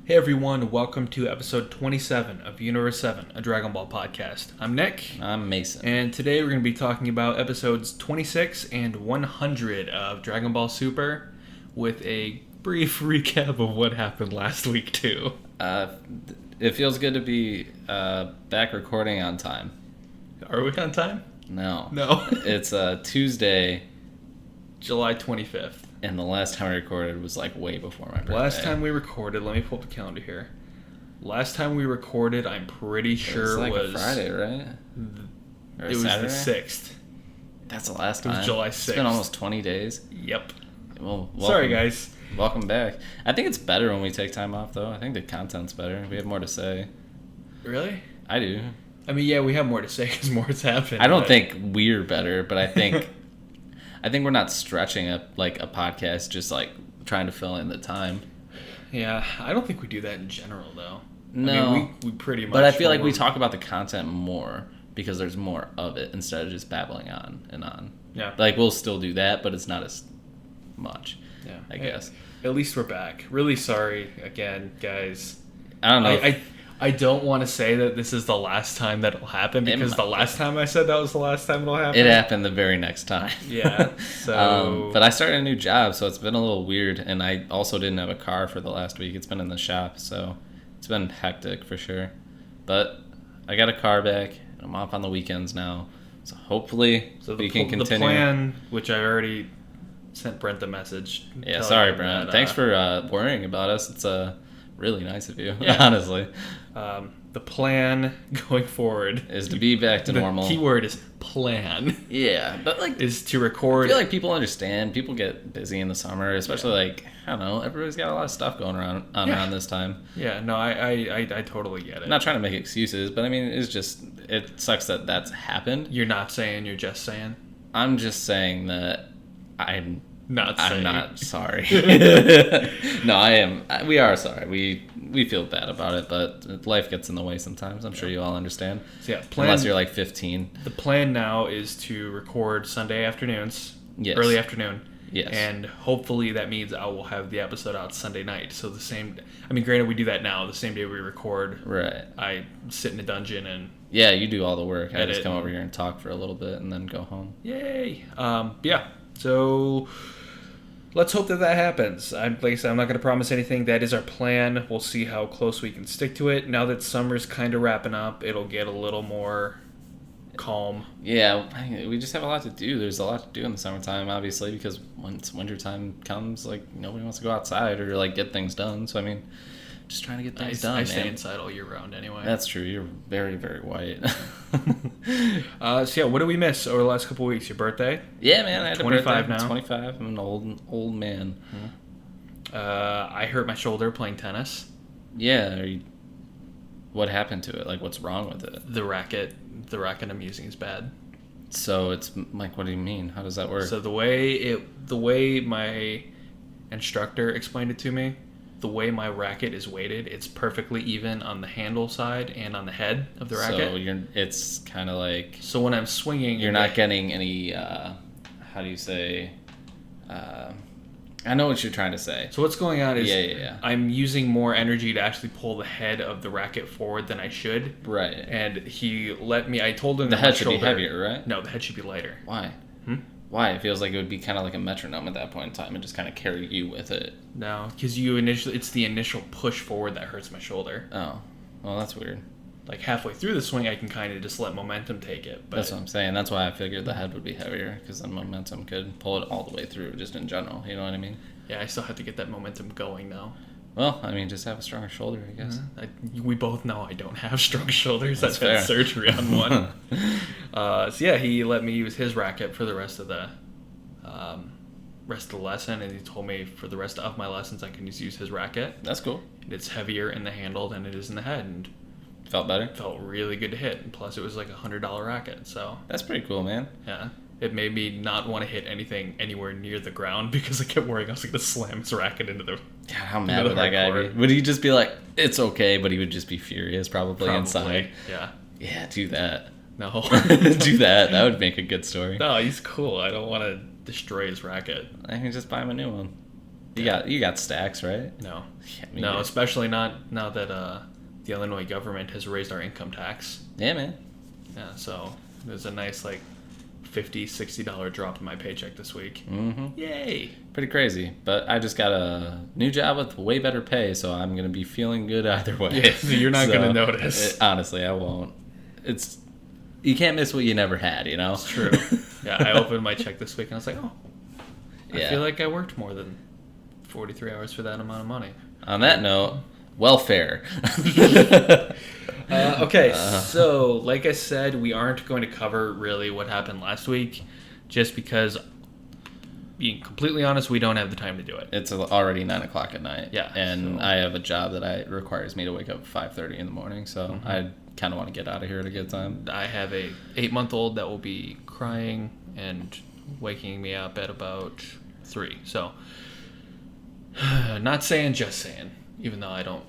Hey everyone, welcome to episode 27 of Universe 7, a Dragon Ball podcast. I'm Nick. I'm Mason. And today we're going to be talking about episodes 26 and 100 of Dragon Ball Super with a brief recap of what happened last week too. It feels good to be back recording on time. Are we on time? No. It's Tuesday, July 25th. and the last time I recorded was like way before my birthday. Last time we recorded, let me pull up the calendar here. Last time we recorded, I'm pretty sure it was was a Friday, right? It was Saturday? the 6th. That's the last It time. was July 6th. It's been almost 20 days. Yep. Well, Sorry, guys. Welcome back. I think it's better when we take time off, though. I think the content's better. We have more to say. Really? I do. I mean, yeah, we have more to say because more's happened. I don't think we're better, but I think we're not stretching up like a podcast, just like trying to fill in the time. Yeah, I don't think we do that in general, though. No, I mean, we pretty much. But I feel like we talk about the content more because there's more of it instead of just babbling on and on. Yeah. Like we'll still do that, but it's not as much. Yeah, I guess. At least we're back. Really sorry again, guys. I don't know. I don't want to say that this is the last time that'll happen because the last time I said that was the last time it'll happen. It happened the very next time. Yeah. So. But I started a new job, so it's been a little weird, and I also didn't have a car for the last week. It's been in the shop, so it's been hectic for sure. But I got a car back, and I'm off on the weekends now, so hopefully we can continue. The plan, which I already sent Brent a message. Yeah, sorry, Brent. Thanks for worrying about us. It's really nice of you, honestly. The plan going forward is to be back to normal. The keyword is plan. Yeah, but like is to record. I feel like people understand. People get busy in the summer, especially like I don't know. Everybody's got a lot of stuff going around this time. Yeah, no, I totally get it. I'm not trying to make excuses, but I mean it sucks that that's happened. You're not saying. You're just saying. I'm just saying that I'm not sorry. No, I am. We are sorry. We feel bad about it, but life gets in the way sometimes. I'm sure you all understand. So yeah, unless you're like 15. The plan now is to record Sunday afternoons, early afternoon. Yes. And hopefully that means I will have the episode out Sunday night. So granted we do that now, the same day we record. Right. I sit in a dungeon and... Yeah, you do all the work. I just come over here and talk for a little bit and then go home. Yay. Yeah. So... let's hope that happens. Like I said, I'm not going to promise anything. That is our plan. We'll see how close we can stick to it. Now that summer's kind of wrapping up, it'll get a little more calm. Yeah, we just have a lot to do. There's a lot to do in the summertime, obviously, because once wintertime comes, like, nobody wants to go outside or, like, get things done. So, I mean, just trying to get things done, I stay inside all year round anyway. That's true. You're very, very white. So, yeah, what did we miss over the last couple of weeks? Your birthday? Yeah, man. I had 25 now. 25. I'm an old man. Mm-hmm. I hurt my shoulder playing tennis. Yeah. What happened to it? Like, what's wrong with it? The racket I'm using is bad. So it's like, what do you mean? How does that work? So the way my instructor explained it to me, the way my racket is weighted, it's perfectly even on the handle side and on the head of the racket. So it's kind of like... So when I'm swinging... You're not getting any, how do you say... I know what you're trying to say. So what's going on is Yeah. I'm using more energy to actually pull the head of the racket forward than I should. Right. And he let me... I told him the that head my should shoulder, be heavier, right? No, the head should be lighter. Why? Why? It feels like it would be kind of like a metronome at that point in time and just kind of carry you with it. No, because it's the initial push forward that hurts my shoulder. Oh. Well, that's weird. Like halfway through the swing, I can kind of just let momentum take it. But that's what I'm saying. That's why I figured the head would be heavier, because then momentum could pull it all the way through, just in general. You know what I mean? Yeah, I still have to get that momentum going, though. Well, I mean, just have a stronger shoulder, I guess. We both know I don't have strong shoulders. That's I've had fair. surgery on one. So yeah, he let me use his racket for the rest of the lesson, and he told me for the rest of my lessons I can just use his racket. That's cool. And it's heavier in the handle than it is in the head, and felt better. Felt really good to hit, and plus it was like $100 racket. So that's pretty cool, man. Yeah. It made me not want to hit anything anywhere near the ground because I kept worrying I was going to slam his racket into the... God, how mad would that guy be? Would he just be like, it's okay, but he would just be furious probably. Inside? Yeah. Yeah, do that. No. Do that. That would make a good story. No, he's cool. I don't want to destroy his racket. I can just buy him a new one. You got stacks, right? No. Yeah, me No, neither. especially not now that the Illinois government has raised our income tax. Yeah, man. Yeah, so there's a nice like $50-$60 drop in my paycheck this week. Mm-hmm. Yay! Pretty crazy. But I just got a new job with way better pay, so I'm going to be feeling good either way. Yeah, so you're not going to notice. Honestly, I won't. You can't miss what you never had, you know? It's true. Yeah, I opened my check this week and I was like, oh, I feel like I worked more than 43 hours for that amount of money. On that note, welfare. Okay, so like I said, we aren't going to cover really what happened last week, just because, being completely honest, we don't have the time to do it. It's already 9 o'clock at night. Yeah. And I have a job that requires me to wake up at 5:30 in the morning, so I kind of want to get out of here at a good time. I have a 8-month-old that will be crying and waking me up at about 3. So, not saying, just saying. Even though I don't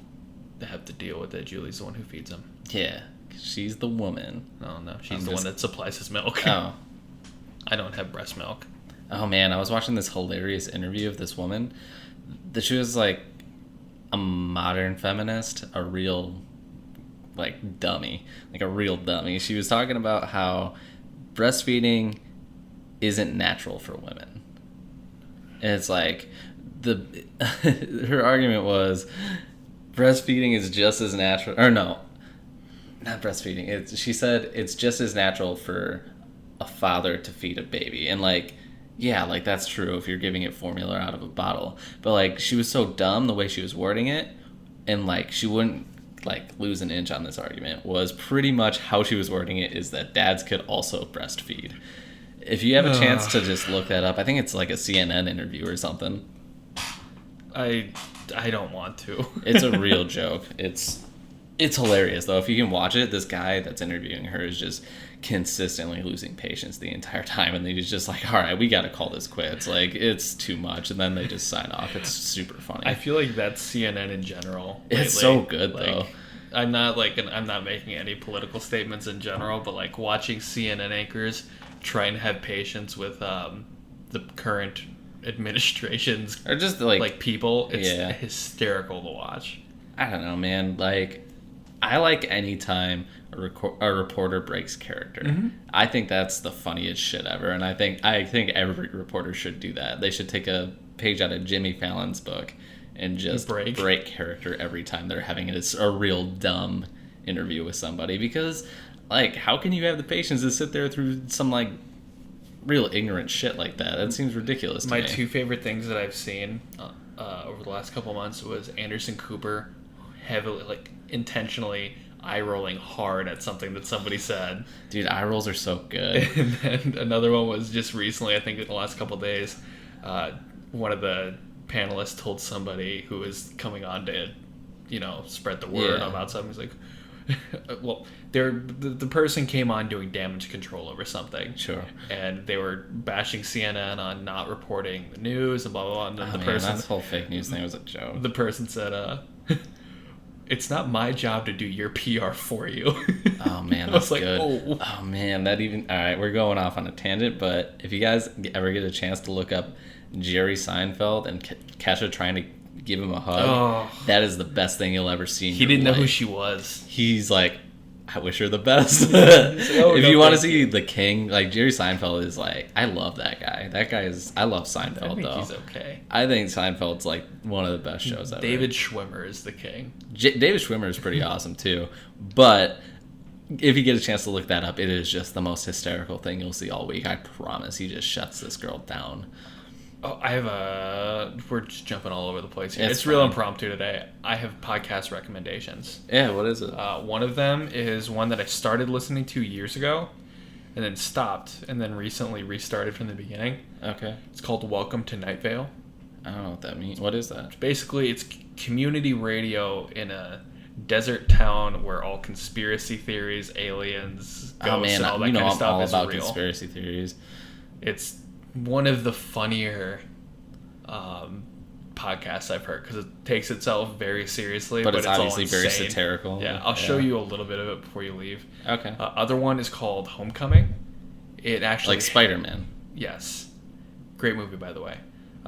have to deal with it, Julie's the one who feeds him. Yeah, 'cause she's the woman. Oh no, she's the one that supplies his milk. Oh. I don't have breast milk. Oh man, I was watching this hilarious interview of this woman. She was like a modern feminist, a real like dummy, like a real dummy. She was talking about how breastfeeding isn't natural for women. And it's like her argument was breastfeeding is just as natural, or no, not breastfeeding. She said it's just as natural for a father to feed a baby. And like, yeah, like that's true if you're giving it formula out of a bottle. But like, she was so dumb the way she was wording it, and like she wouldn't like lose an inch on this argument, was pretty much how she was wording it is that dads could also breastfeed. If you have a chance to just look that up, I think it's like a CNN interview or something. I don't want to. It's a real joke. It's hilarious though. If you can watch it, this guy that's interviewing her is just consistently losing patience the entire time, and he's just like, all right, we got to call this quits. Like, it's too much, and then they just sign off. It's super funny. I feel like that's CNN in general lately. It's so good though. I'm not making any political statements in general, but like watching CNN anchors try and have patience with the current administration's or just like people, it's hysterical to watch. I don't know, man. Like, I like any time a reporter breaks character. Mm-hmm. I think that's the funniest shit ever, and I think every reporter should do that. They should take a page out of Jimmy Fallon's book and just break character every time they're having a real dumb interview with somebody, because like, how can you have the patience to sit there through some like real ignorant shit like that? That seems ridiculous to me. My 2 favorite things that I've seen over the last couple months was Anderson Cooper heavily, like, intentionally eye rolling hard at something that somebody said. Dude, eye rolls are so good. And then another one was just recently, I think in the last couple of days, one of the panelists told somebody who was coming on to, spread the word about something. He's like, well, the person came on doing damage control over something. Sure. And they were bashing CNN on not reporting the news and blah, blah, blah. And then that whole fake news thing was a joke. The person said, it's not my job to do your PR for you. Oh, man, that's good. Oh, man, all right, we're going off on a tangent, but if you guys ever get a chance to look up Jerry Seinfeld and Kesha trying to give him a hug, that is the best thing you'll ever see in your life. He didn't know who she was. He's like, I wish her the best. If you want to see the king, like, Jerry Seinfeld is like, I love that guy. I love Seinfeld, I think though. He's okay. I think Seinfeld's like one of the best shows ever. David Schwimmer is the king. David Schwimmer is pretty awesome, too. But if you get a chance to look that up, it is just the most hysterical thing you'll see all week. I promise. He just shuts this girl down. Oh, we're just jumping all over the place here. It's real impromptu today. I have podcast recommendations. Yeah, what is it? One of them is one that I started listening to years ago and then stopped and then recently restarted from the beginning. Okay. It's called Welcome to Night Vale. I don't know what that means. What is that? Basically, it's community radio in a desert town where all conspiracy theories, aliens, ghosts, and all that kind of stuff is real. I'm all about conspiracy theories. It's one of the funnier podcasts I've heard, because it takes itself very seriously, but it's obviously very satirical. Yeah, I'll show you a little bit of it before you leave. Okay. Other one is called Homecoming. It actually like Spider-Man. Yes, great movie, by the way.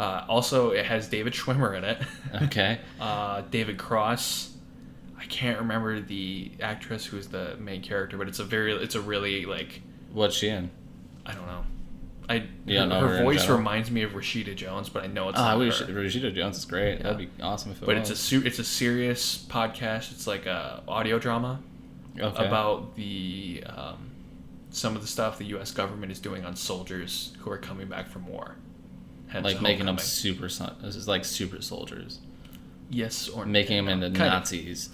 Also, it has David Schwimmer in it. Okay. David Cross. I can't remember the actress who's the main character, but it's a really like. What's she in? I don't know. Her voice reminds me of Rashida Jones, but I know it's not her. Rashida Jones is great. Yeah. That'd be awesome if it was. But it's a serious podcast. It's like a audio drama about the some of the stuff the U.S. government is doing on soldiers who are coming back from war. Hence like making them super soldiers. Yes, or making them into Nazis.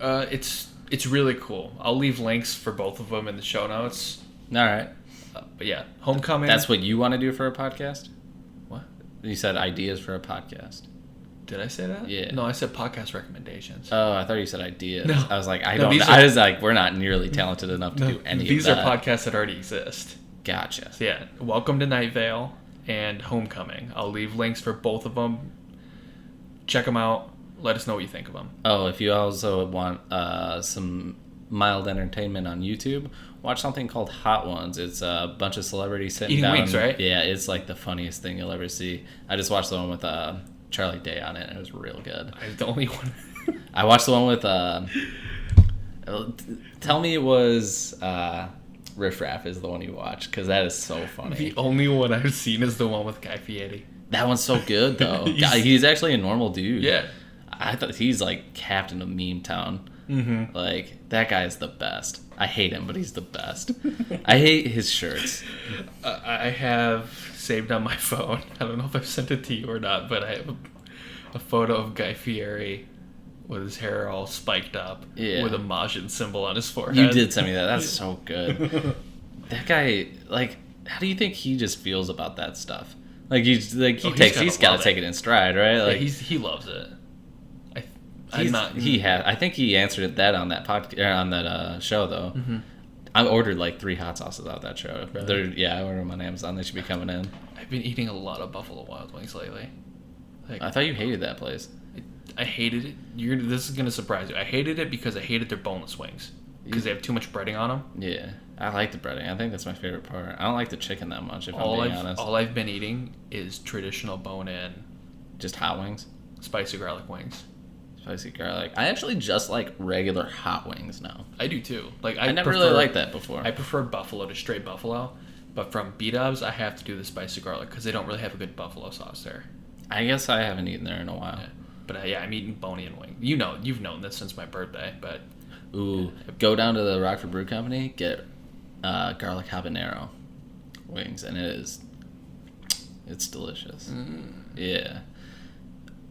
It's really cool. I'll leave links for both of them in the show notes. All right. But yeah, Homecoming. That's what you want to do for a podcast? What? You said ideas for a podcast. Did I say that? Yeah. No, I said podcast recommendations. Oh, I thought you said ideas. No. I was like, I was like, we're not nearly talented enough to do any of that. These are podcasts that already exist. Gotcha. So yeah, Welcome to Night Vale and Homecoming. I'll leave links for both of them. Check them out. Let us know what you think of them. Oh, if you also want some mild entertainment on YouTube, watch something called Hot Ones. It's a bunch of celebrities sitting eating down. Wings, right? Yeah, it's like the funniest thing you'll ever see. I just watched the one with Charlie Day on it, and it was real good. I'm the only one. I watched the one with tell me it was Riff Raff is the one you watch, because that is so funny. The only one I've seen is the one with Guy Fieri. That one's so good though. He's actually a normal dude. Yeah. I thought he's like captain of Meme Town. Mm-hmm. Like, that guy is the best. I hate him, but he's the best. I hate his shirts. I have saved on my phone. I don't know if I've sent it to you or not, but I have a photo of Guy Fieri with his hair all spiked up with a Majin symbol on his forehead. You did send me that. That's so good. That guy, like, how do you think he just feels about that stuff? Like, he's got to take it in stride, right? Like, yeah, he loves it. I think he answered that on that show though. Mm-hmm. I ordered like 3 hot sauces out of that show. Really? I ordered them on Amazon. They should be coming in. I've been eating a lot of Buffalo Wild Wings lately. I thought you hated that place. I hated it. This is gonna surprise you. I hated it because I hated their boneless wings because they have too much breading on them. Yeah, I like the breading. I think that's my favorite part. I don't like the chicken that much. If I'm being honest, all I've been eating is traditional bone-in, just hot wings, spicy garlic wings. Spicy garlic. I actually just like regular hot wings now. I do too. Like I never really liked that before. I prefer buffalo to straight buffalo, but from B-Dubs I have to do the spicy garlic because they don't really have a good buffalo sauce there. I guess I haven't eaten there in a while. Yeah. But I'm eating bone-in wing. You've known this since my birthday, but go down to the Rockford Brew Company, get garlic habanero wings, and it's delicious. Yeah.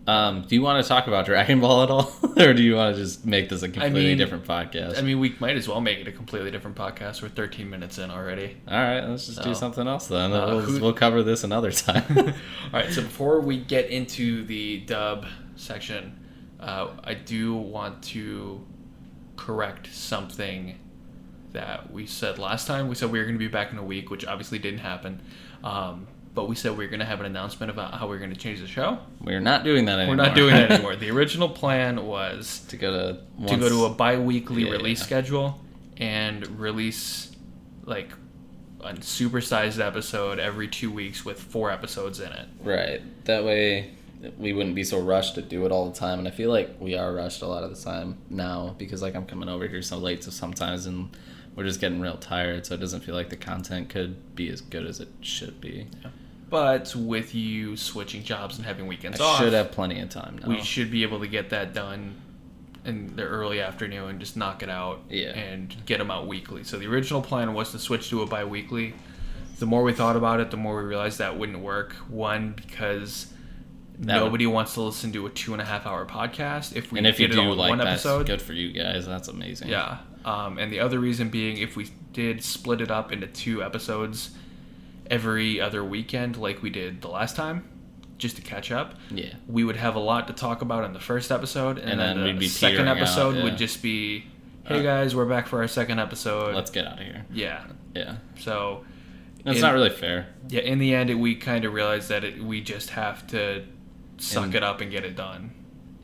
Do you want to talk about Dragon Ball at all? Or do you want to just make this a completely different podcast? I mean, we might as well make it a completely different podcast. We're 13 minutes in already. All right, let's just do something else then. We'll cover this another time. All right, so before we get into the dub section, I do want to correct something that we said last time. We said we were going to be back in a week, which obviously didn't happen. But we said we were going to have an announcement about how we were going to change the show. We're not doing that anymore. We're not doing that anymore. The original plan was to go to a bi-weekly release schedule and release like a supersized episode every 2 weeks with 4 episodes in it. Right. That way we wouldn't be so rushed to do it all the time. And I feel like we are rushed a lot of the time now because like I'm coming over here so late sometimes and we're just getting real tired, so it doesn't feel like the content could be as good as it should be. Yeah. But with you switching jobs and having weekends I off, should have plenty of time now. We should be able to get that done in the early afternoon and just knock it out and get them out weekly. So the original plan was to switch to a bi-weekly. The more we thought about it, the more we realized that wouldn't work. One, because nobody wants to listen to a 2.5-hour podcast. If you do like one episode, good for you guys. That's amazing. Yeah. And the other reason being, if we did split it up into 2 episodes every other weekend like we did the last time, just to catch up, we would have a lot to talk about in the first episode, and then we'd be second episode would just be, hey guys, we're back for our second episode. Let's get out of here. Yeah. Yeah. So it's not really fair. Yeah, in the end, we kind of realized that we just have to suck it up and get it done.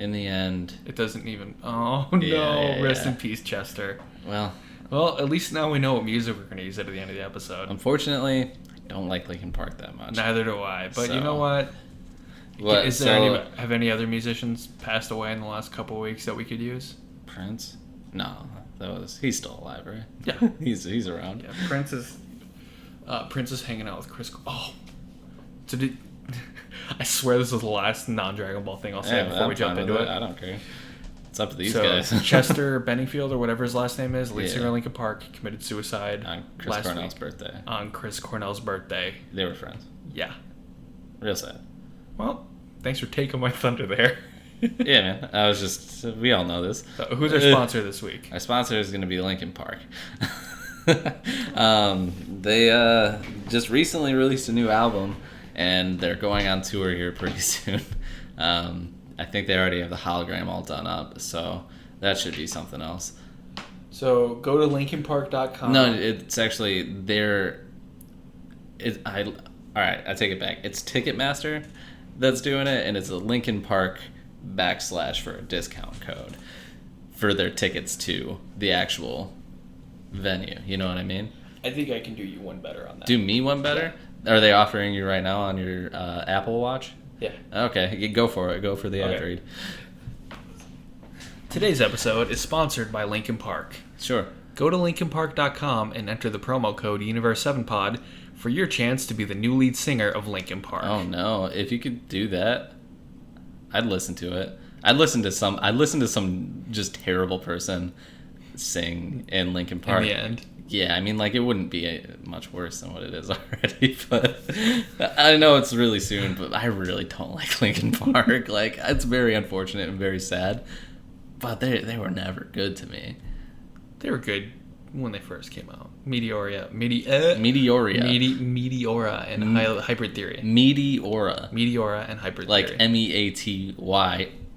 In the end, it doesn't even. Oh no! Rest in peace, Chester. Well, at least now we know what music we're going to use at the end of the episode. Unfortunately, I don't like Linkin Park that much. Neither do I. But you know what? What? Have any other musicians passed away in the last couple of weeks that we could use? Prince? No, he's still alive, right? Yeah, he's around. Yeah, Prince is hanging out with Chris. Oh, I swear this is the last non-Dragon Ball thing I'll say before we jump into it. I don't care. It's up to these guys. Chester Benningfield, or whatever his last name is, lead singer of Linkin Park, committed suicide on Chris Cornell's birthday. On Chris Cornell's birthday. They were friends. Yeah. Real sad. Well, thanks for taking my thunder there. Yeah, man. We all know this. So who's our sponsor this week? Our sponsor is going to be Linkin Park. They just recently released a new album, and they're going on tour here pretty soon. I think they already have the hologram all done up, so that should be something else. So go to linkinpark.com. No, it's actually all right, I take it back. It's Ticketmaster that's doing it, and it's a Linkin Park / for a discount code for their tickets to the actual venue. You know what I mean? I think I can do you one better on that. Do me one better? Yeah. Are they offering you right now on your Apple Watch? Yeah. Okay, go for it. Go for the ad read. Today's episode is sponsored by Linkin Park. Sure. Go to linkinpark.com and enter the promo code Universe7Pod for your chance to be the new lead singer of Linkin Park. Oh no! If you could do that, I'd listen to it. I'd listen to some just terrible person sing in Linkin Park. In the end. Yeah, I mean, like, it wouldn't be much worse than what it is already, but I know it's really soon, but I really don't like Linkin Park. Like, it's very unfortunate and very sad, but they were never good to me. They were good when they first came out. Meteora and Hybrid Theory. Meteora and Hybrid Theory. Like Meaty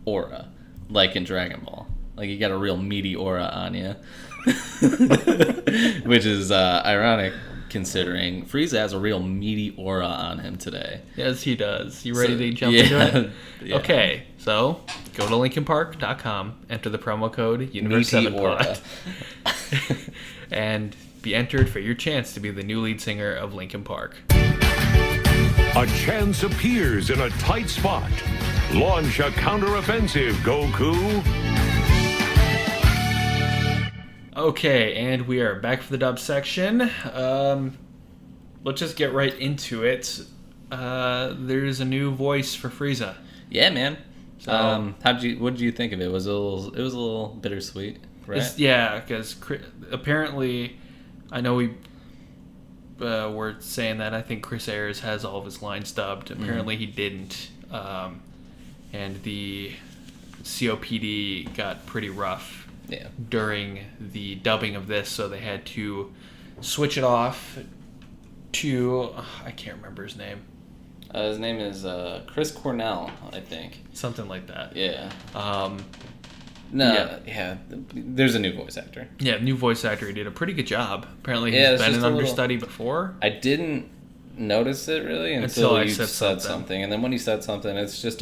aura, like in Dragon Ball. Like, you got a real meaty aura on you. Which is ironic, considering Frieza has a real meaty aura on him today. Yes, he does. You ready to jump into it? Yeah. Okay, so go to linkinpark.com, enter the promo code Universe7Pod, and be entered for your chance to be the new lead singer of Linkin Park. A chance appears in a tight spot. Launch a counteroffensive, Goku. Okay, and we are back for the dub section. Let's just get right into it. There's a new voice for Frieza. Yeah, man. So, what did you think of it? It was a little bittersweet, right? Yeah, because apparently, I know we were saying that I think Chris Ayers has all of his lines dubbed. Apparently, he didn't, and the COPD got pretty rough. Yeah. During the dubbing of this, so they had to switch it off to I can't remember his name. His name is Chris Cornell, I think. Something like that. Yeah. There's a new voice actor. Yeah, new voice actor. He did a pretty good job. Apparently, he's been an understudy before. I didn't notice it really until you said something, and then when you said something, it's just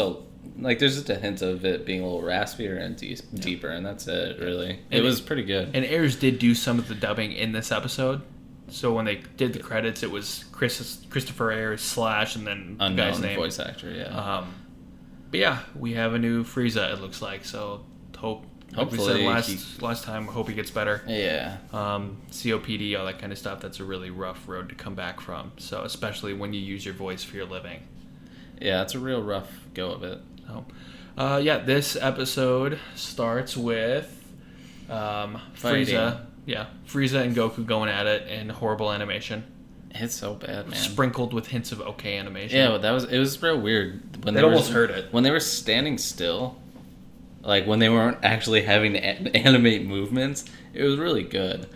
there's just a hint of it being a little raspier and deeper, and that's it, really. It was pretty good. And Ayers did do some of the dubbing in this episode. So when they did the credits, it was Christopher Ayers / and then unknown the guy's name. Voice actor, yeah. But yeah, we have a new Frieza, it looks like. So hopefully, like we said last time, I hope he gets better. Yeah. COPD, all that kind of stuff, that's a really rough road to come back from. So especially when you use your voice for your living. Yeah, it's a real rough go of it. This episode starts with Frieza. Yeah, Frieza and Goku going at it in horrible animation. It's so bad, man. Sprinkled with hints of okay animation. Yeah, but it was real weird. It almost hurt it. When they were standing still, like when they weren't actually having to animate movements, it was really good.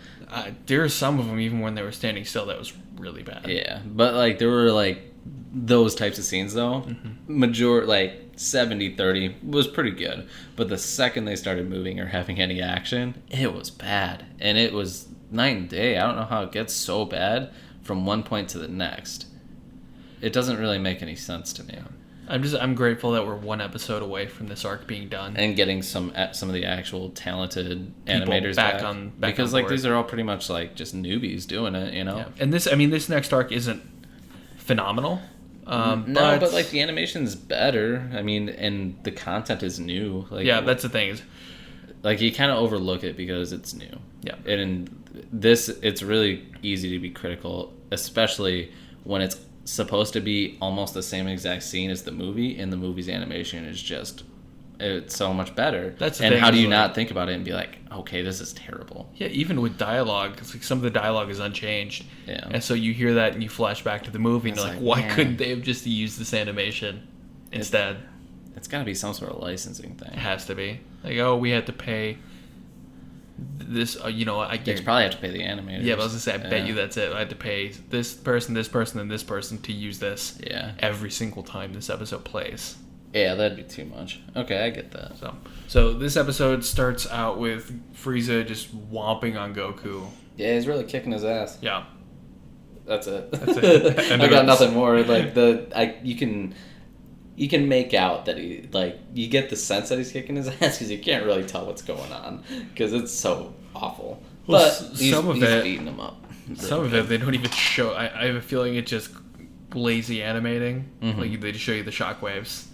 There are some of them, even when they were standing still, that was really bad. Yeah, but like there were like those types of scenes though. Majority, like 70-30 was pretty good, but the second they started moving or having any action, it was bad, and it was night and day. I don't know how it gets so bad from one point to the next. It doesn't really make any sense to me. I'm grateful that we're one episode away from this arc being done and getting some of the actual talented animators back because on like these are all pretty much like just newbies doing it, you know. Yeah. And this next arc isn't phenomenal. But like the animation's better. I mean, and the content is new. Like, yeah, that's the thing. Is like you kind of overlook it because it's new. Yeah. And in this, it's really easy to be critical, especially when it's supposed to be almost the same exact scene as the movie, and the movie's animation is just, it's so much better. That's the and thing, how do you like, not think about it and be like, okay, this is terrible? yeah, even with dialogue, it's like some of the dialogue is unchanged. Yeah. And so you hear that and you flash back to the movie and It's you're like, like, why man. couldn't they have just used this animation instead? It's got to be some sort of licensing thing. It has to be. Like, oh, we had to pay this, you know, I You get. probably have to pay the animators. Yeah, but I was gonna say, I bet Yeah. you that's it. I had to pay this person, and this person to use this Yeah. every single time this episode plays. Yeah, that'd be too much. Okay, I get that. So this episode starts out with Frieza just whomping on Goku. Yeah, he's really kicking his ass. Yeah. That's it. That's it. And I got it's- nothing more. Like you can make out that he, like, you get the sense that he's kicking his ass because you can't really tell what's going on because it's so awful. Well, But he's beating him up. Some of it they don't even show. I have a feeling it's just lazy animating. Mhm. Like they just show you the shockwaves.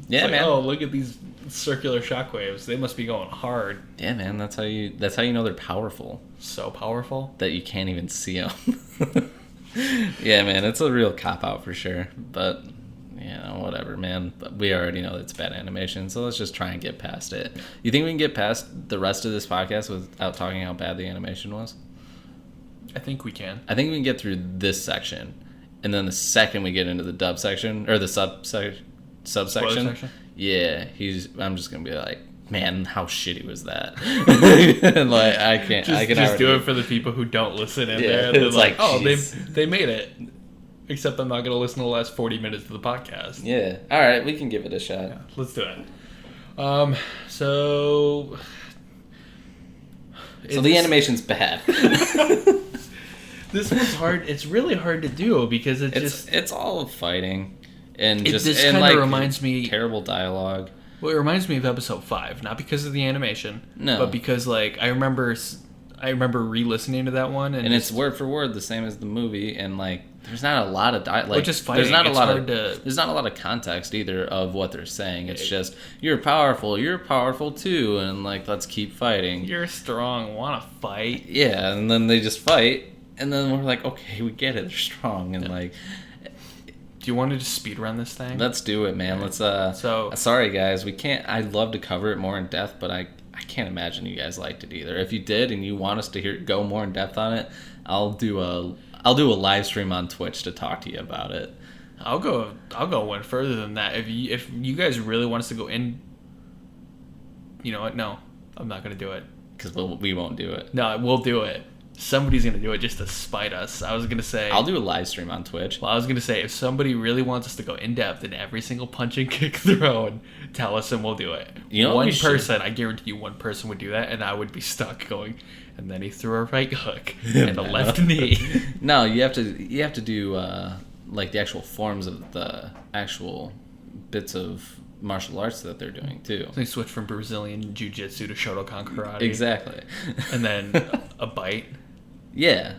Yeah, It's like, man. oh, look at these circular shockwaves. They must be going hard. Yeah, man. That's how you know they're powerful. So powerful. That you can't even see them. Yeah, man. It's a real cop out for sure. But you know, whatever, man. But we already know it's bad animation, so let's just try and get past it. You think we can get past the rest of this podcast without talking how bad the animation was? I think we can. I think we can get through this section, and then the second we get into the dub section or the subsection, section? yeah, I'm just gonna be like, man, how shitty was that? And like, I can't. I can just do already- it for the people who don't listen in Yeah, there. They're it's like, like, oh, jeez. they made it. Except I'm not going to listen to the last 40 minutes of the podcast. Yeah. All right, we can give it a shot. Yeah, let's do it. So The animation's bad. This one's hard. It's really hard to do because It's all fighting and It just just and kinda like reminds me- terrible dialogue. Well, it reminds me of episode 5, not because of the animation, No. but because like I remember re-listening to that one, And it's word for word the same as the movie, and like there's not a lot of like just there's fighting. not a It's lot hard of to- there's not a lot of context either of what they're saying. It's just you're powerful too, and like let's keep fighting. you're strong, want to fight. Yeah, and then they just fight, and then we're like, okay, we get it, they're strong, and like Do you want to just speed run this thing? let's do it, man. Let's So- sorry guys, we can't. I'd love to cover it more in depth, but I can't imagine you guys liked it either. If you did and you want us to go more in depth on it, I'll do a live stream on Twitch to talk to you about it. I'll go one further than that. If you guys really want us to go in, you know what? No, I'm not gonna do it. Because we won't do it. No, we'll do it. Somebody's gonna do it just to spite us. I was gonna say. I'll do a live stream on Twitch. Well, I was gonna say if somebody really wants us to go in depth in every single punch and kick thrown, tell us and we'll do it. You know what one we should- person, I guarantee you, one person would do that, and I would be stuck going. And then he threw a right hook and a left knee. No, you have to do like the actual forms of the actual bits of martial arts that they're doing too. So he switched from Brazilian jiu-jitsu to Shotokan karate. Exactly. And then a bite. Yeah,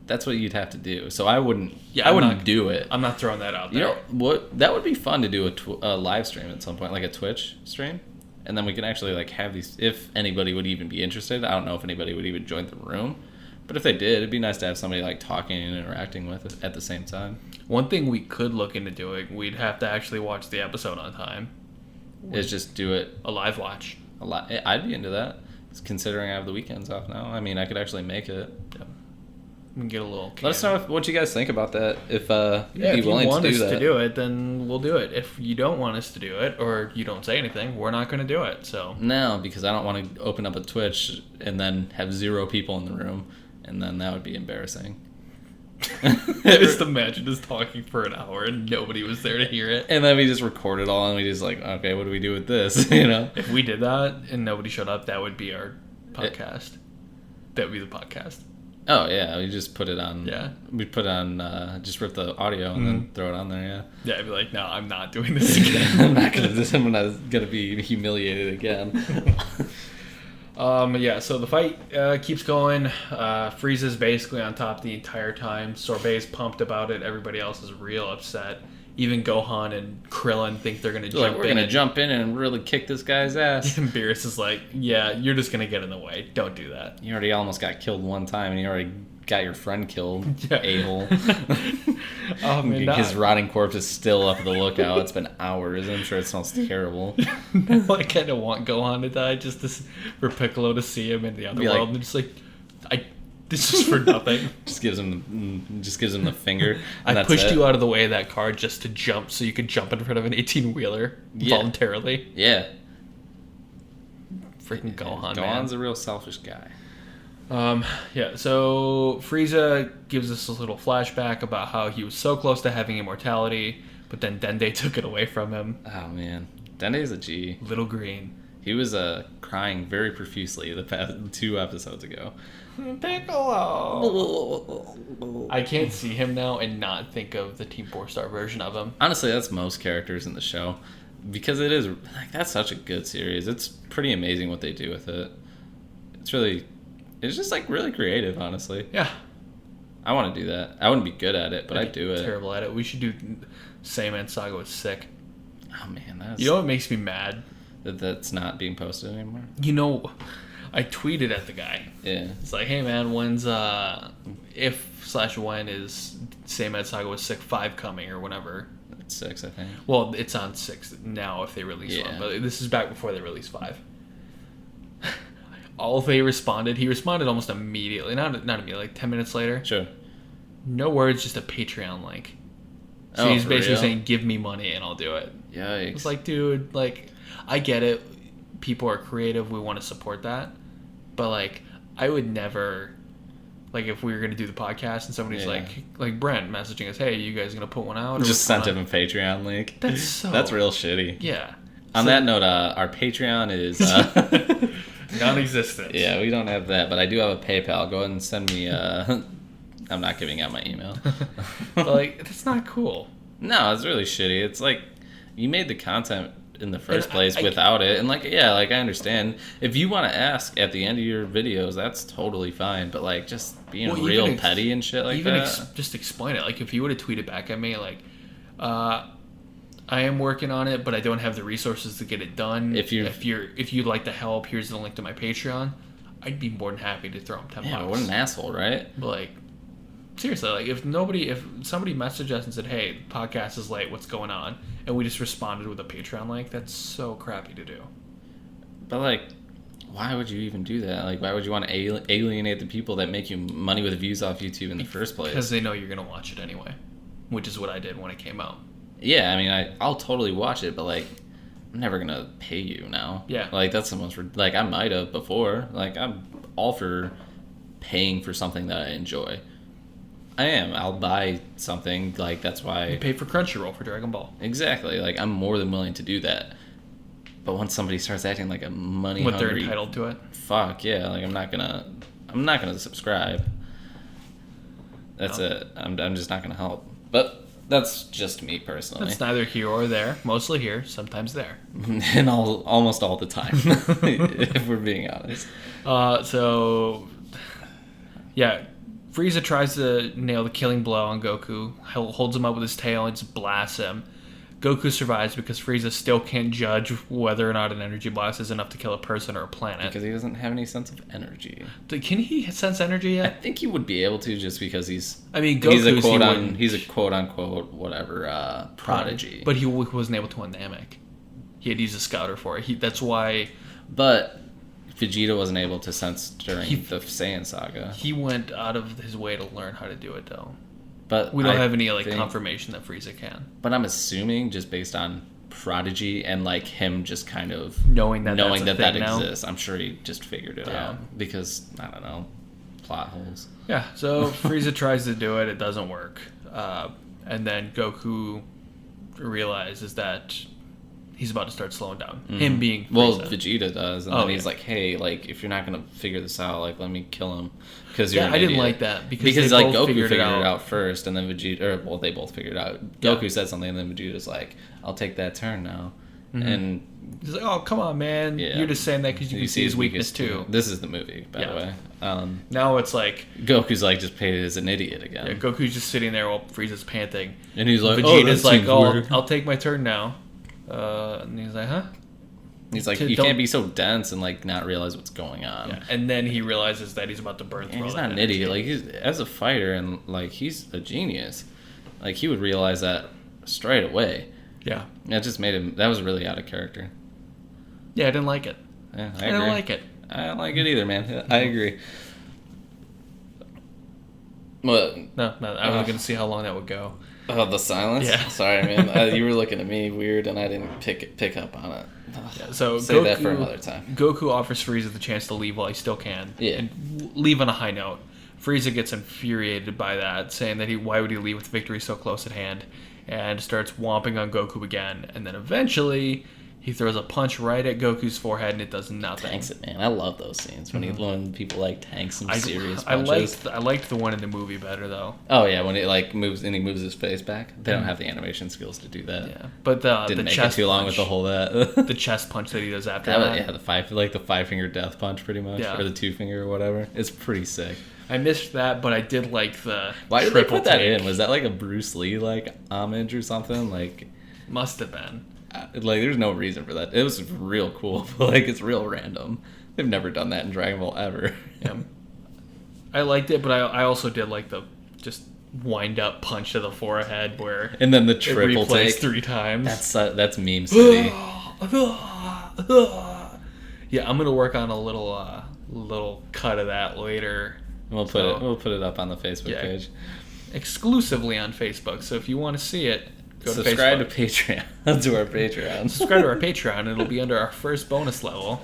that's what you'd have to do. So I wouldn't. Yeah, I I'm wouldn't not- do it. I'm not throwing that out You there. know what? That would be fun to do a live stream at some point, like a Twitch stream, and then we can actually like have these. If anybody would even be interested, I don't know if anybody would even join the room, but if they did, it'd be nice to have somebody like talking and interacting with it at the same time. One thing we could look into doing, we'd have to actually watch the episode on time. Is just do it A live watch. a lot. I'd be into that, considering I have the weekends off now. I mean, I could actually make it. Yep. We can get a little. Let us know what you guys think about that. If Yeah, you'd if be you willing want to do us that. to do it, then we'll do it. If you don't want us to do it, or you don't say anything, we're not going to do it. So No, because I don't want to open up a Twitch and then have 0 people in the room, and then that would be embarrassing. just imagine us talking for an hour and nobody was there to hear it. And then we just record it all, and we just like, okay, what do we do with this? You know? If we did that and nobody showed up, that would be our podcast. That would be the podcast. Oh yeah, we just put it on. Yeah. We put it on. Just rip the audio and then throw it on there. Yeah. Yeah, I'd be like, no, I'm not doing this again. I'm not gonna be humiliated again. Yeah, so the fight keeps going. Frieza's basically on top the entire time. Sorbet's pumped about it. Everybody else is real upset. Even Gohan and Krillin think they're going to jump in. We're going to jump in and really kick this guy's ass. And Beerus is like, yeah, you're just going to get in the way. Don't do that. You already almost got killed one time, and you already got your friend killed, a-hole. His rotting corpse is still up at the lookout. It's been hours. I'm sure it smells terrible. I kind of want Gohan to die just for Piccolo to see him in the other world. And just like, this is for nothing. just gives him the finger. I pushed you out of the way of that car just to jump so you could jump in front of an 18-wheeler voluntarily. Yeah. Freaking Gohan, Gohan's a real selfish guy. Yeah, so Frieza gives us a little flashback about how he was so close to having immortality, but then Dende took it away from him. Oh, man. Dende's a G. Little green. He was crying very profusely the past 2 episodes ago. Piccolo! I can't see him now and not think of the Team 4-Star version of him. Honestly, that's most characters in the show. Because it is, that's such a good series. It's pretty amazing what they do with it. It's just really creative, honestly. Yeah. I want to do that. I wouldn't be good at it, but I'd do it. Terrible at it. We should do Saiyaman Saga with sick. Oh, man. You know what makes me mad? That's not being posted anymore. You know, I tweeted at the guy. Yeah. It's like, hey man, when's if/when is Saiyaman Saga with Sick 5 coming or whenever? It's 6, I think. Well, it's on 6 now if they release one, but this is back before they release 5. He responded almost immediately. Not immediately, like 10 minutes later. Sure. No words, just a Patreon link. So he's basically saying, give me money and I'll do it. Yikes. It's like, dude, I get it. People are creative. We want to support that. But, I would never, if we were going to do the podcast and somebody's like Brent messaging us, hey, you guys going to put one out? Just sent him a Patreon link. That's real shitty. Yeah. On that note, our Patreon is... non-existent. Yeah, we don't have that, but I do have a PayPal. Go ahead and send me... I'm not giving out my email. But, that's not cool. No, it's really shitty. It's you made the content in the first place without it, and I understand if you want to ask at the end of your videos, that's totally fine, but just being real petty and shit that. Just explain it. If you would have tweeted back at me I am working on it, but I don't have the resources to get it done. If you'd like to help, here's the link to my Patreon. I'd be more than happy to throw him $10. Yeah, what an asshole, right? But seriously, if somebody messaged us and said, hey, the podcast is late, what's going on? And we just responded with a Patreon link, that's so crappy to do. But why would you even do that? Why would you want to alienate the people that make you money with views off YouTube in the first place? Because they know you're going to watch it anyway, which is what I did when it came out. Yeah, I mean, I'll totally watch it, but I'm never going to pay you now. Yeah. That's the most, I might have before. I'm all for paying for something that I enjoy. I am. I'll buy something, that's why... You pay for Crunchyroll for Dragon Ball. Exactly. I'm more than willing to do that. But once somebody starts acting like a money hungry... They're entitled to it? Fuck, yeah. I'm not gonna subscribe. That's it. I'm just not gonna help. But that's just me personally. That's neither here or there. Mostly here, sometimes there. And almost all the time, if we're being honest. Yeah, Frieza tries to nail the killing blow on Goku. He holds him up with his tail and just blasts him. Goku survives because Frieza still can't judge whether or not an energy blast is enough to kill a person or a planet. Because he doesn't have any sense of energy. Can he sense energy yet? I think he would be able to, just because he's a quote unquote whatever prodigy. But he wasn't able to Namek. He had to use a scouter for it. That's why. But Vegeta wasn't able to sense during the Saiyan saga. He went out of his way to learn how to do it, though. But we don't have any confirmation that Frieza can. But I'm assuming, just based on Prodigy and him just kind of knowing that exists, I'm sure he just figured it out, because I don't know, plot holes. Yeah. So Frieza tries to do it, it doesn't work, and then Goku realizes that he's about to start slowing down. Mm-hmm. Him being Frieza. Well, Vegeta does, and then he's like, "Hey, if you're not gonna figure this out, let me kill him." Because I didn't like that because Goku figured it out first, and then Vegeta, they both figured it out. Goku said something, and then Vegeta's like, "I'll take that turn now," And he's like, "Oh, come on, man! Yeah. You're just saying that because you can see his weakness too." This is the movie, by the way. Now it's like Goku's like just paid as an idiot again. yeah, Goku's just sitting there while Frieza's panting, and he's like, Vegeta's like, "Oh, weird. I'll take my turn now," and he's like, "Huh?" He's like, you can't be so dense and like not realize what's going on. Yeah. And then he realizes that he's about to burn through. And he's all not that an energy. idiot. Like he's as a fighter and like he's a genius. Like he would realize that straight away. Yeah. That just made him. That was really out of character. Yeah, I didn't like it. Yeah, I didn't like it. I don't like it either, man. I agree. What? No, I was gonna see how long that would go. Oh, the silence. Yeah. Sorry, man. You were looking at me weird, and I didn't pick up on it. Yeah, so Save that for another time. Goku offers Frieza the chance to leave while he still can. Yeah. And leave on a high note. Frieza gets infuriated by that, saying that why would he leave with victory so close at hand, and starts whomping on Goku again. And then eventually, he throws a punch right at Goku's forehead, and it does nothing. Tanks it, man. I love those scenes when people like tank some serious punches. I liked the one in the movie better though. Oh yeah, when it like moves and he moves his face back. They don't have the animation skills to do that. Yeah, but Didn't the make chest it too long punch, with the whole that. the chest punch that he does after That that. was, yeah, the 5-finger death punch, pretty much, Yeah. or the 2-finger or whatever. It's pretty sick. I missed that, but I did like the Why did they triple put that take. in? Was that like a Bruce Lee like homage or something? Like, Must have been. there's no reason for that. It was real cool, but like it's real random. They've never done that in Dragon Ball ever. Yeah. I liked it, but I also did like the just wind up punch to the forehead where And then the it triple replays take. 3 times. That's meme city. Yeah, I'm gonna work on a little cut of that later. We'll put it up on the Facebook page. Exclusively on Facebook. So if you want to see it, go Subscribe to to Facebook. Patreon. To our Patreon. Subscribe to our Patreon. It'll be under our first bonus level.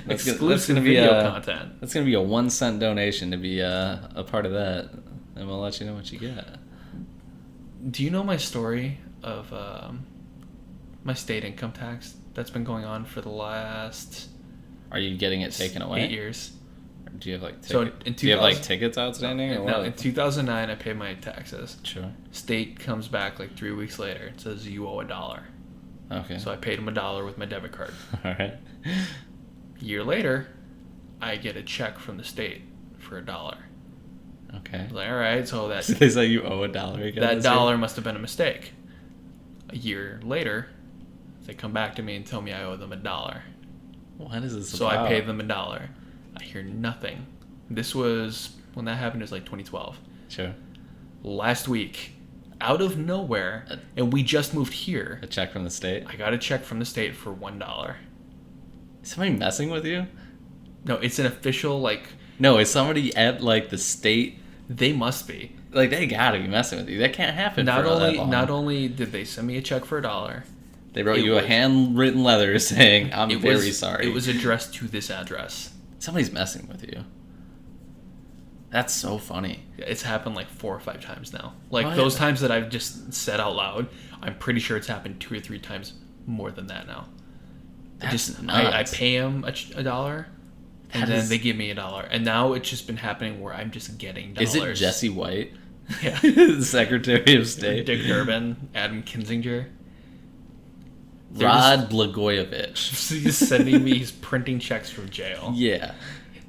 That's Exclusive gonna be video content. That's gonna be a 1-cent donation to be a part of that, and we'll let you know what you get. Do you know my story of my state income tax that's been going on for the last Are you getting it taken away? 8 years? Or do you have like So in do you have like 2000 tickets outstanding or No, what? in 2009 I paid my taxes. Sure. State comes back like 3 weeks later. It says you owe $1. Okay. So I paid him $1 with my debit card. All right. A year later, I get a check from the state for $1. Okay. I was like, all right, so So they say you owe $1 again. that this year? dollar must have been a mistake. A year later, they come back to me and tell me I owe them $1. What is this So about? I paid them $1. I hear nothing. This was when that happened. It was like 2012. Sure. Last week, out of nowhere, and we just moved here. A check from the state? I got a check from the state for $1. Is somebody messing with you? No, it's an official No, is somebody at like the state? They must be. Like they gotta be messing with you. That can't happen. Not for all that long. not only did they send me a check for $1, They wrote it you was- a handwritten letter saying, "I'm it very was, sorry." It was addressed to this address. Somebody's messing with you. That's so funny. It's happened like 4 or 5 times now. Like Oh, those yeah. times that I've just said out loud, I'm pretty sure it's happened 2 or 3 times more than that now. That's I nuts. pay them $1, and That then is- they give me $1, and now it's just been happening where I'm just getting dollars. Is it Jesse White? Yeah. The Secretary of State. Dick Durbin, Adam Kinzinger. They're Rod Blagojevich. He's sending me. He's printing checks from jail. Yeah.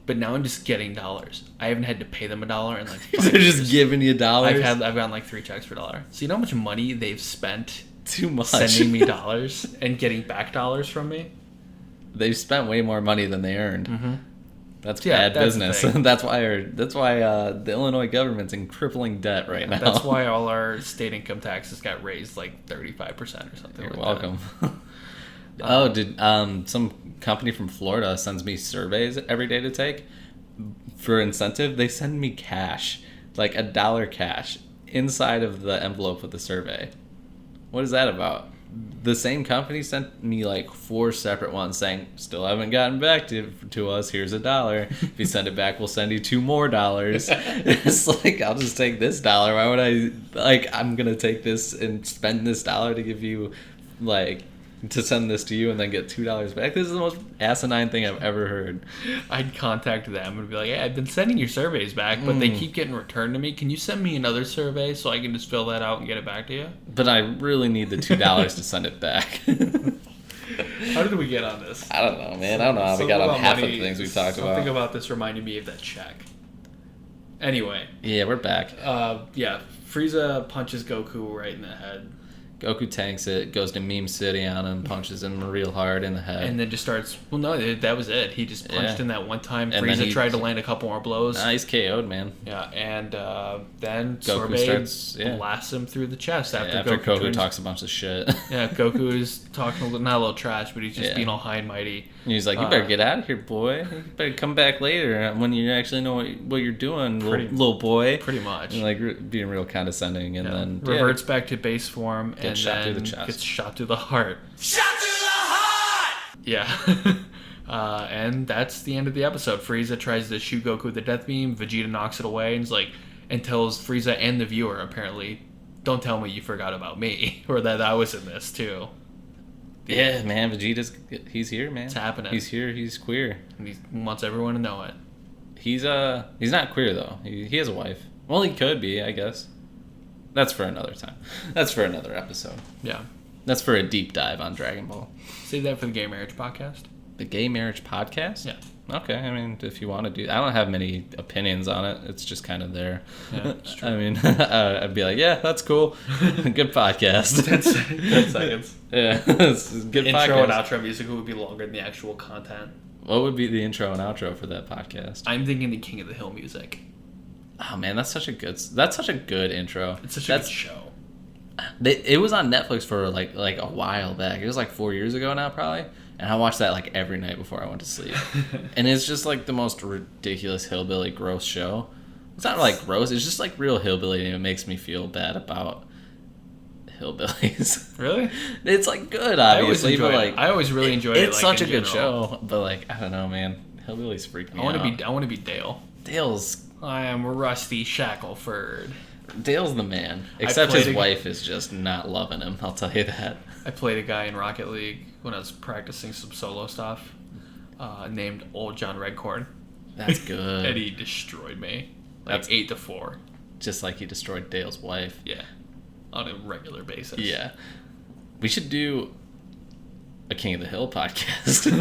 But now I'm just getting dollars. I haven't had to pay them $1 in like 5 They're years. just giving you dollars. I've gotten like 3 checks for $1. So you know how much money they've spent too much. sending me dollars and getting back dollars from me? They've spent way more money than they earned. Mm-hmm. That's Yeah, bad that's the business. thing. that's why the Illinois government's in crippling debt right now. That's why all our state income taxes got raised like 35% or something. You're like welcome. That. Oh, did some company from Florida sends me surveys every day to take for incentive? They send me cash, like $1 cash, inside of the envelope with the survey. What is that about? The same company sent me like 4 separate ones saying, "Still haven't gotten back to us. Here's $1. If you send it back, we'll send you $2 more." It's like, I'll just take this $1. Why would I'm gonna take this and spend this $1 to give you to send this to you and then get $2 back? This is the most asinine thing I've ever heard. I'd contact them and be like, "Hey, I've been sending your surveys back, but they keep getting returned to me. Can you send me another survey so I can just fill that out and get it back to you?" But I really need the $2 to send it back. How did we get on this? I don't know, man. I don't know how we got on half of the things we talked about. Something about this reminded me of that check. Anyway. Yeah, we're back. Yeah, Frieza punches Goku right in the head. Goku tanks it, goes to Meme City on him, punches him real hard in the head. And then just starts... Well, no, that was it. He just punched in that one time. And Frieza tried to land a couple more blows. Nah, he's KO'd, man. Yeah, and then Goku Sorbet blasts him through the chest after Goku talks a bunch of shit. Yeah, Goku is talking not a little trash, but he's just being all high and mighty. And he's like, you better get out of here, boy. You better come back later when you actually know what you're doing, little boy. Pretty much. And like being real condescending, and then reverts back to base form and shot then through the chest. Gets shot through the heart. Shot through the heart! Yeah. And that's the end of the episode. Frieza tries to shoot Goku with the death beam. Vegeta knocks it away and tells Frieza and the viewer, apparently, don't tell me you forgot about me. Or that I was in this, too. Yeah, man, he's here, man. It's happening. He's here, he's queer. And he wants everyone to know it. He's not queer, though. He has a wife. Well, he could be, I guess. That's for another time. That's for another episode. Yeah. That's for a deep dive on Dragon Ball. Save that for the Gay Marriage Podcast. The Gay Marriage Podcast? Yeah. Okay, I mean, if you want to do... I don't have many opinions on it. It's just kind of there. Yeah, it's true. I mean, I'd be like, yeah, that's cool. Good podcast. 10 seconds. Yeah, it's a good intro podcast. And outro music would be longer than the actual content. What would be the intro and outro for that podcast? I'm thinking the King of the Hill music. Oh man, that's such a good intro. It's such a good show. It was on Netflix for like a while back. It was like 4 years ago now, probably. And I watched that like every night before I went to sleep. And it's just like the most ridiculous hillbilly gross show. It's not like gross. It's just like real hillbilly, and it makes me feel bad about hillbillies. Really? It's like good, obviously, but like I always really enjoyed it. It's such a good show, but like I don't know, man. Hillbillies freak me out. I want to be Dale. Dale's. I am Rusty Shackleford. Dale's the man. Except his wife is just not loving him, I'll tell you that. I played a guy in Rocket League when I was practicing some solo stuff named Old John Redcorn. That's good. And he destroyed me. Like 8-4. Just like he destroyed Dale's wife. Yeah. On a regular basis. Yeah. We should do a King of the Hill podcast.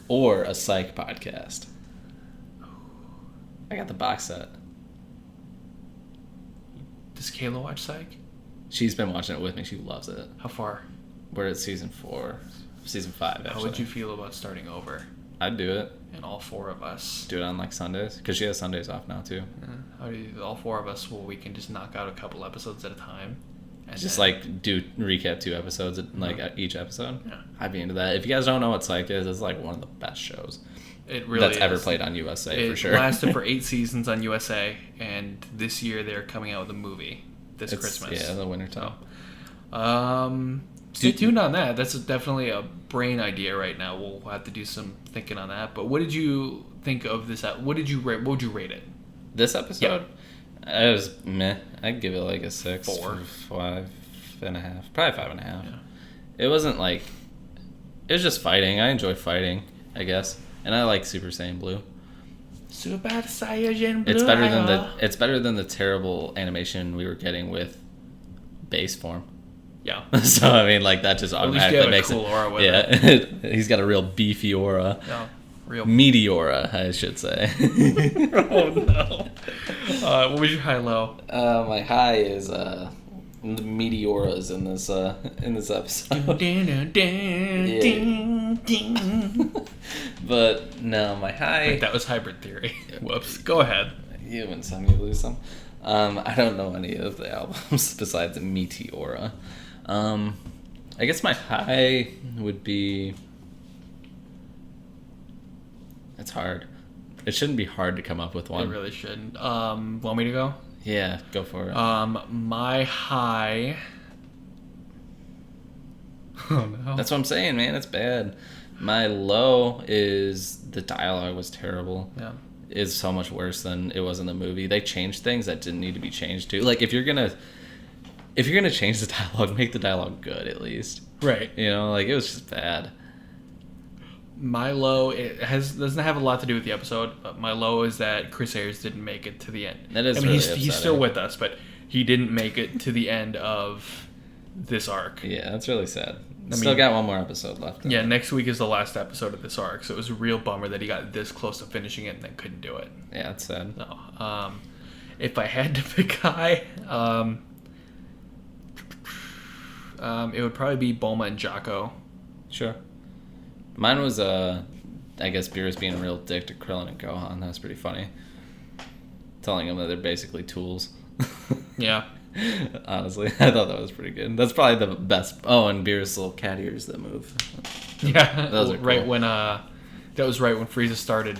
Or a Psych podcast. I got the box set. Does Kayla watch Psych? She's been watching it with me. She loves it. How far? We're at season 5, actually. How would you feel about starting over? I'd do it. And all 4 of us. Do it on like Sundays? Because she has Sundays off now too. All 4 of us, we can just knock out a couple episodes at a time. And just like do recap 2 episodes like each episode. Yeah. I'd be into that. If you guys don't know what Psych is, it's like one of the best shows. It really that's ever played on USA, for sure. It lasted for 8 seasons on USA, and this year they're coming out with a movie this Christmas. Yeah, in the wintertime. So, stay tuned on that. That's definitely a brain idea right now. We'll have to do some thinking on that. But what did you think of this? What would you rate it? This episode? Yeah. It was meh. I'd give it like a 6. 4. 5.5. Probably 5.5. Yeah. It wasn't like... It was just fighting. I enjoy fighting, I guess. And I like Super Saiyan Blue. Super Saiyan Blue. It's better than the terrible animation we were getting with base form. Yeah. So I mean, like that just automatically makes cool it. Aura with it. He's got a real beefy aura. Yeah. Real Meteora, I should say. Oh no. What was your high low? My high is the Meteoras in this episode. But no, my high. Wait, that was Hybrid Theory. Whoops. Go ahead. You win some, you lose some. I don't know any of the albums besides Meteora. I guess my high would be... It's hard. It shouldn't be hard to come up with one. It really shouldn't. Want me to go? Yeah, go for it. My high... Oh no. That's what I'm saying, man. It's bad. My low is the dialogue was terrible. Yeah. It's so much worse than it was in the movie. They changed things that didn't need to be changed too. Like if you're gonna change the dialogue, make the dialogue good at least. Right. You know, like it was just bad. My low doesn't have a lot to do with the episode, but my low is that Chris Ayers didn't make it to the end. That is he's still with us, but he didn't make it to the end of this arc. Yeah, that's really sad. Still got one more episode left. Yeah, next week is the last episode of this arc, so it was a real bummer that he got this close to finishing it and then couldn't do it. Yeah, it's sad. No. If I had to pick Kai, it would probably be Bulma and Jocko. Sure. Mine was, I guess Beerus being a real dick to Krillin and Gohan. That was pretty funny. Telling them that they're basically tools. Yeah. Honestly, I thought that was pretty good. That's probably the best. Oh, and Beerus' little cat ears that move. Yeah. Those are right cool. when that was right when Frieza started.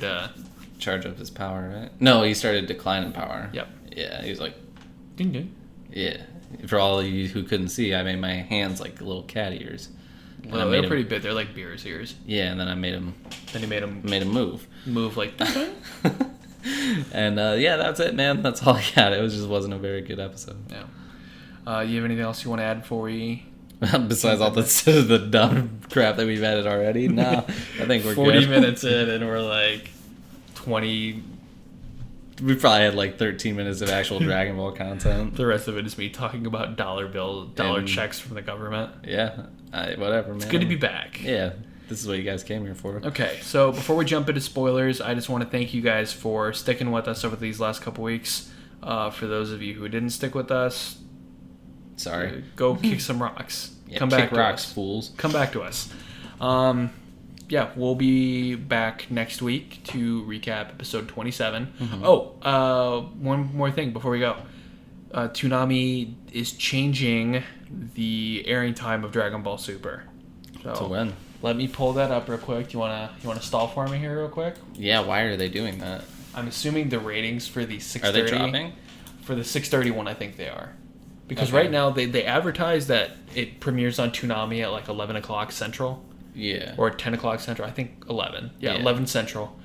Charge up his power, right? No, he started declining power. Yep. Yeah, he was like, Ding ding. yeah. For all of you who couldn't see, I made my hands like little cat ears. And I Well, made they're him- pretty big. They're like Beerus ears. Yeah, and then I made him Then he made him move. move like. And yeah, that's it, man. That's all I got. It wasn't a very good episode. Yeah. You have anything else you want to add before we? Besides all the dumb crap that we've added already, no, I think we're 40 good. minutes in, and we're like 20. We probably had like 13 minutes of actual Dragon Ball content. The rest of it is me talking about dollar And- checks from the government. Yeah, whatever, man. It's good to be back. Yeah, this is what you guys came here for. Okay, so before we jump into spoilers, I just want to thank you guys for sticking with us over these last couple weeks. For those of you who didn't stick with us, Sorry. go kick some rocks. Yeah, Come kick back to rocks, us. fools. Come back to us. Yeah, we'll be back next week to recap episode 27. Mm-hmm. Oh, one more thing before we go. Toonami is changing the airing time of Dragon Ball Super. So To when? let me pull that up real quick. You wanna stall for me here real quick? Yeah, why are they doing that? I'm assuming the ratings for the 6:30. Are they dropping? For the 6:30 one, I think they are. Because Okay. right now they advertise that it premieres on Toonami at like 11 o'clock Central. Yeah. Or 10 o'clock Central. I think 11. Yeah, Yeah. 11 Central.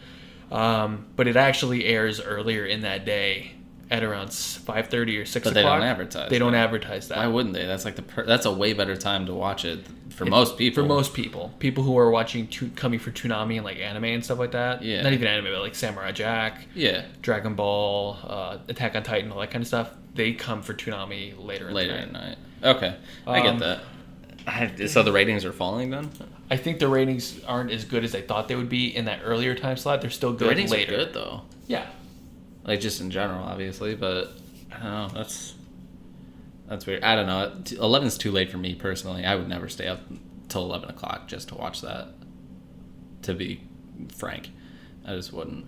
But it actually airs earlier in that day at around 5:30 or 6 But o'clock. they don't advertise They don't that. advertise that. Why wouldn't they? That's like that's a way better time to watch it for most people. For most people. People who are watching, coming for Toonami and like anime and stuff like that. Yeah. Not even anime, but like Samurai Jack, Yeah. Dragon Ball, Attack on Titan, all that kind of stuff. They come for Toonami later in Later the at night. night. Okay, I get that. So the ratings are falling then? I think the ratings aren't as good as I thought they would be in that earlier time slot. They're still The good ratings later. are good though. Yeah. Like just in general, obviously, but I don't know. That's weird. I don't know. 11's too late for me personally. I would never stay up till 11 o'clock just to watch that. To be frank, I just wouldn't.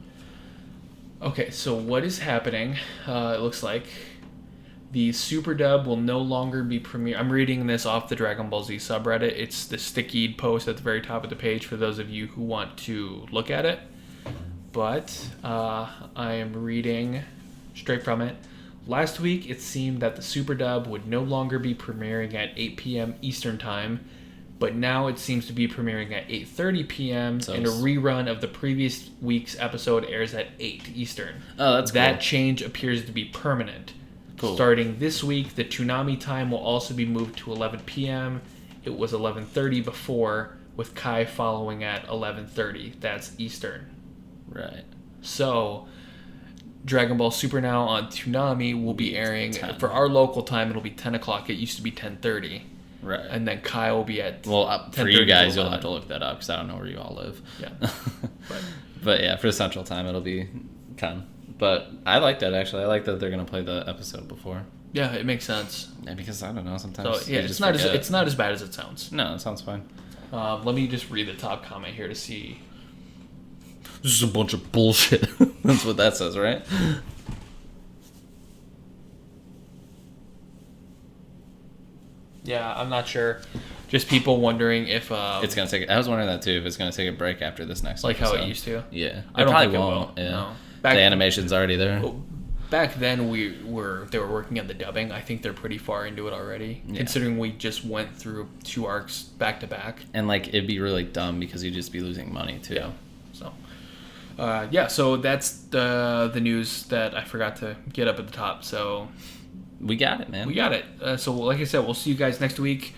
Okay, so what is happening? It looks like the Super Dub will no longer be premiere. I'm reading this off the Dragon Ball Z subreddit. It's the stickied post at the very top of the page for those of you who want to look at it. But I am reading straight from it. Last week, it seemed that the Super Dub would no longer be premiering at 8 p.m. Eastern Time, but now it seems to be premiering at 8:30 p.m. So and a it's- rerun of the previous week's episode airs at 8 Eastern. Oh, that's That cool. change appears to be permanent. Cool. Starting this week, the Toonami time will also be moved to 11 p.m. It was 11:30 before, with Kai following at 11:30. That's Eastern. Right. So, Dragon Ball Super now on Toonami will be airing 10. for our local time. It'll be 10 o'clock. It used to be 10:30, Right. and then Kai will be at Well, for 10:30 you to guys, you'll 11. have to look that up because I don't know where you all live. Yeah. But yeah, for Central Time, it'll be 10. But I like that, actually. I like that they're going to play the episode before. Yeah, it makes sense. Yeah, because I don't know, sometimes So yeah, you it's just not forget. it's not as bad as it sounds. No, it sounds fine. Let me just read the top comment here to see. This is a bunch of bullshit. That's what that says, right? Yeah, I'm not sure. Just people wondering if It's going to take... I was wondering that, too, if it's going to take a break after this next like episode. how it used to. Yeah. I don't probably think it won't. will. Yeah. No. The animation's already there. Back then they were working on the dubbing. I think they're pretty far into it already, Yeah. considering we just went through 2 arcs back to back. And, like, it'd be really dumb because you'd just be losing money, too. Yeah. So, so that's the news that I forgot to get up at the top. So We got it, man. we got it. So like I said, we'll see you guys next week.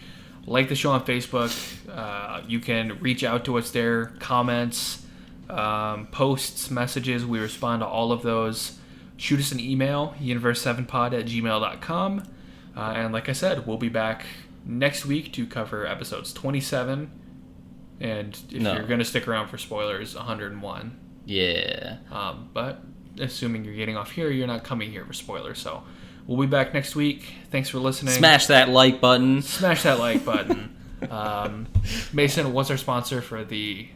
Like the show on Facebook. You can reach out to us there. Comments, posts, messages. We respond to all of those. Shoot us an email, universe7pod@gmail.com. And like I said, we'll be back next week to cover episodes 27, and if No. you're going to stick around for spoilers, 101. Yeah. But assuming you're getting off here, you're not coming here for spoilers. So we'll be back next week. Thanks for listening. Smash that like button. Smash that like button. Mason, what's our sponsor for the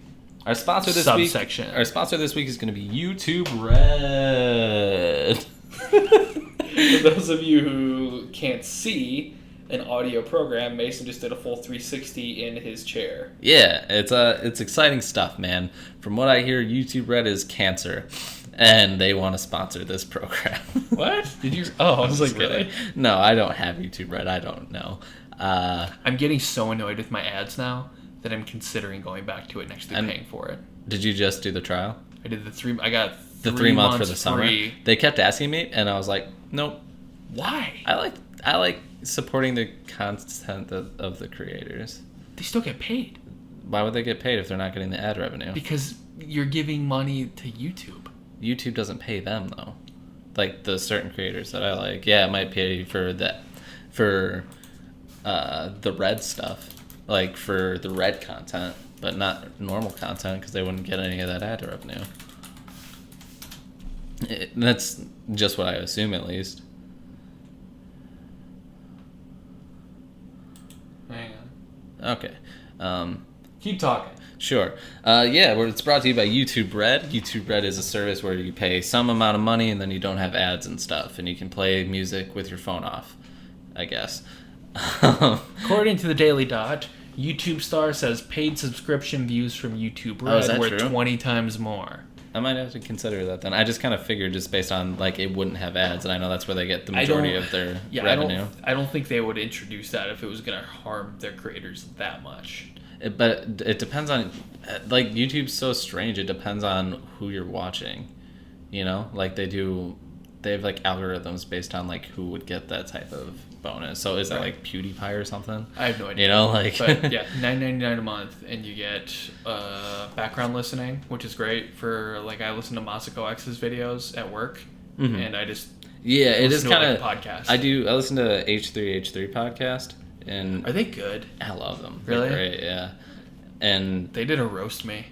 Our sponsor this subsection? week. Our sponsor this week is going to be YouTube Red. For those of you who can't see an audio program, Mason just did a full 360 in his chair. Yeah, it's exciting stuff, man. From what I hear, YouTube Red is cancer, and they want to sponsor this program. What? Did you? Oh, I was like, really? No, I don't have YouTube Red. I don't know. I'm getting so annoyed with my ads now that I'm considering going back to it next to paying for it. Did you just do the trial? I did the 3. I got The 3 month months for the summer. free. They kept asking me, and I was like, nope. Why? I like supporting the content of the creators. They still get paid Why would they get paid if they're not getting the ad revenue? because you're giving money to YouTube. YouTube doesn't pay them though. Like the certain creators that I like, yeah, it might pay for the red stuff, like for the red content, but not normal content because they wouldn't get any of that ad revenue. That's just what I assume, at least. Hang on. Okay. Keep talking. Sure. Yeah, well, it's brought to you by YouTube Red. YouTube Red is a service where you pay some amount of money and then you don't have ads and stuff, and you can play music with your phone off, I guess. According to the Daily Dot, YouTube Star says paid subscription views from YouTube Oh, is Red that were true? 20 times more. I might have to consider that then. I just kind of figured just based on, like, it wouldn't have ads, and I know that's where they get the majority of their revenue. I don't think they would introduce that if it was going to harm their creators that much. But it depends on, like, YouTube's so strange. It depends on who you're watching, you know? Like, they have, like, algorithms based on, like, who would get that type of bonus. So is that, like, PewDiePie or something? I have no idea. You know, like... But, yeah, $9.99 a month, and you get background listening, which is great for, like, I listen to Masako X's videos at work, and I just... Yeah, it is listen to kind of... like a podcast. I listen to H3H3 podcast, and... Are they good? I love them. Really? They're great, yeah. And... They did a roast me.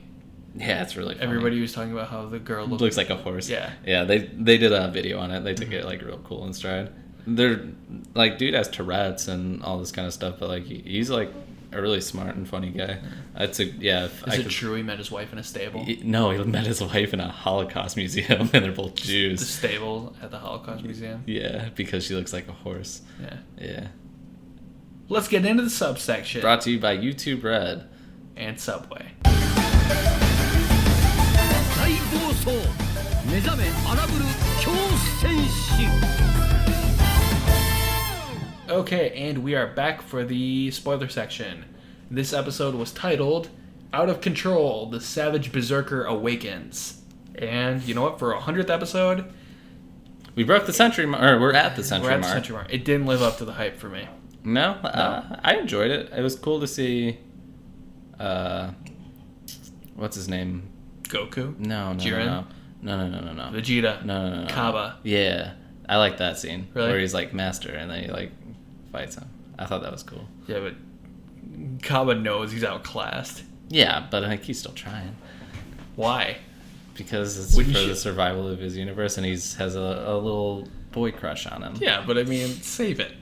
Yeah, it's really funny. Everybody was talking about how the girl looks like a horse. Yeah. Yeah, they did a video on it. They took it, like, real cool in stride. They're, like, dude has Tourette's and all this kind of stuff, but, like, he's, like, a really smart and funny guy. It's a, yeah. Is it true he met his wife in a stable? No, he met his wife in a Holocaust museum, and they're both The Jews. stable at the Holocaust Museum? Yeah, because she looks like a horse. Yeah. Yeah. Let's get into the subsection. Brought to you by YouTube Red. And Subway. Okay, and we are back for the spoiler section. This episode was titled Out of Control, The Savage Berserker Awakens. And you know what? For 100th episode, We broke the century mark, or we're at the century we're at mark. the century mark. It didn't live up to the hype for me. No? I enjoyed it. It was cool to see, what's his name? Goku? No. Jiren? No. Vegeta? No. Kaba? Yeah. I like that scene. Really? Where he's like master and then he like fights him. I thought that was cool. Yeah, but Kaba knows he's outclassed. Yeah, but like he's still trying. Why? Because it's Wouldn't for you- the survival of his universe and has a little boy crush on him. Yeah, but I mean, save it.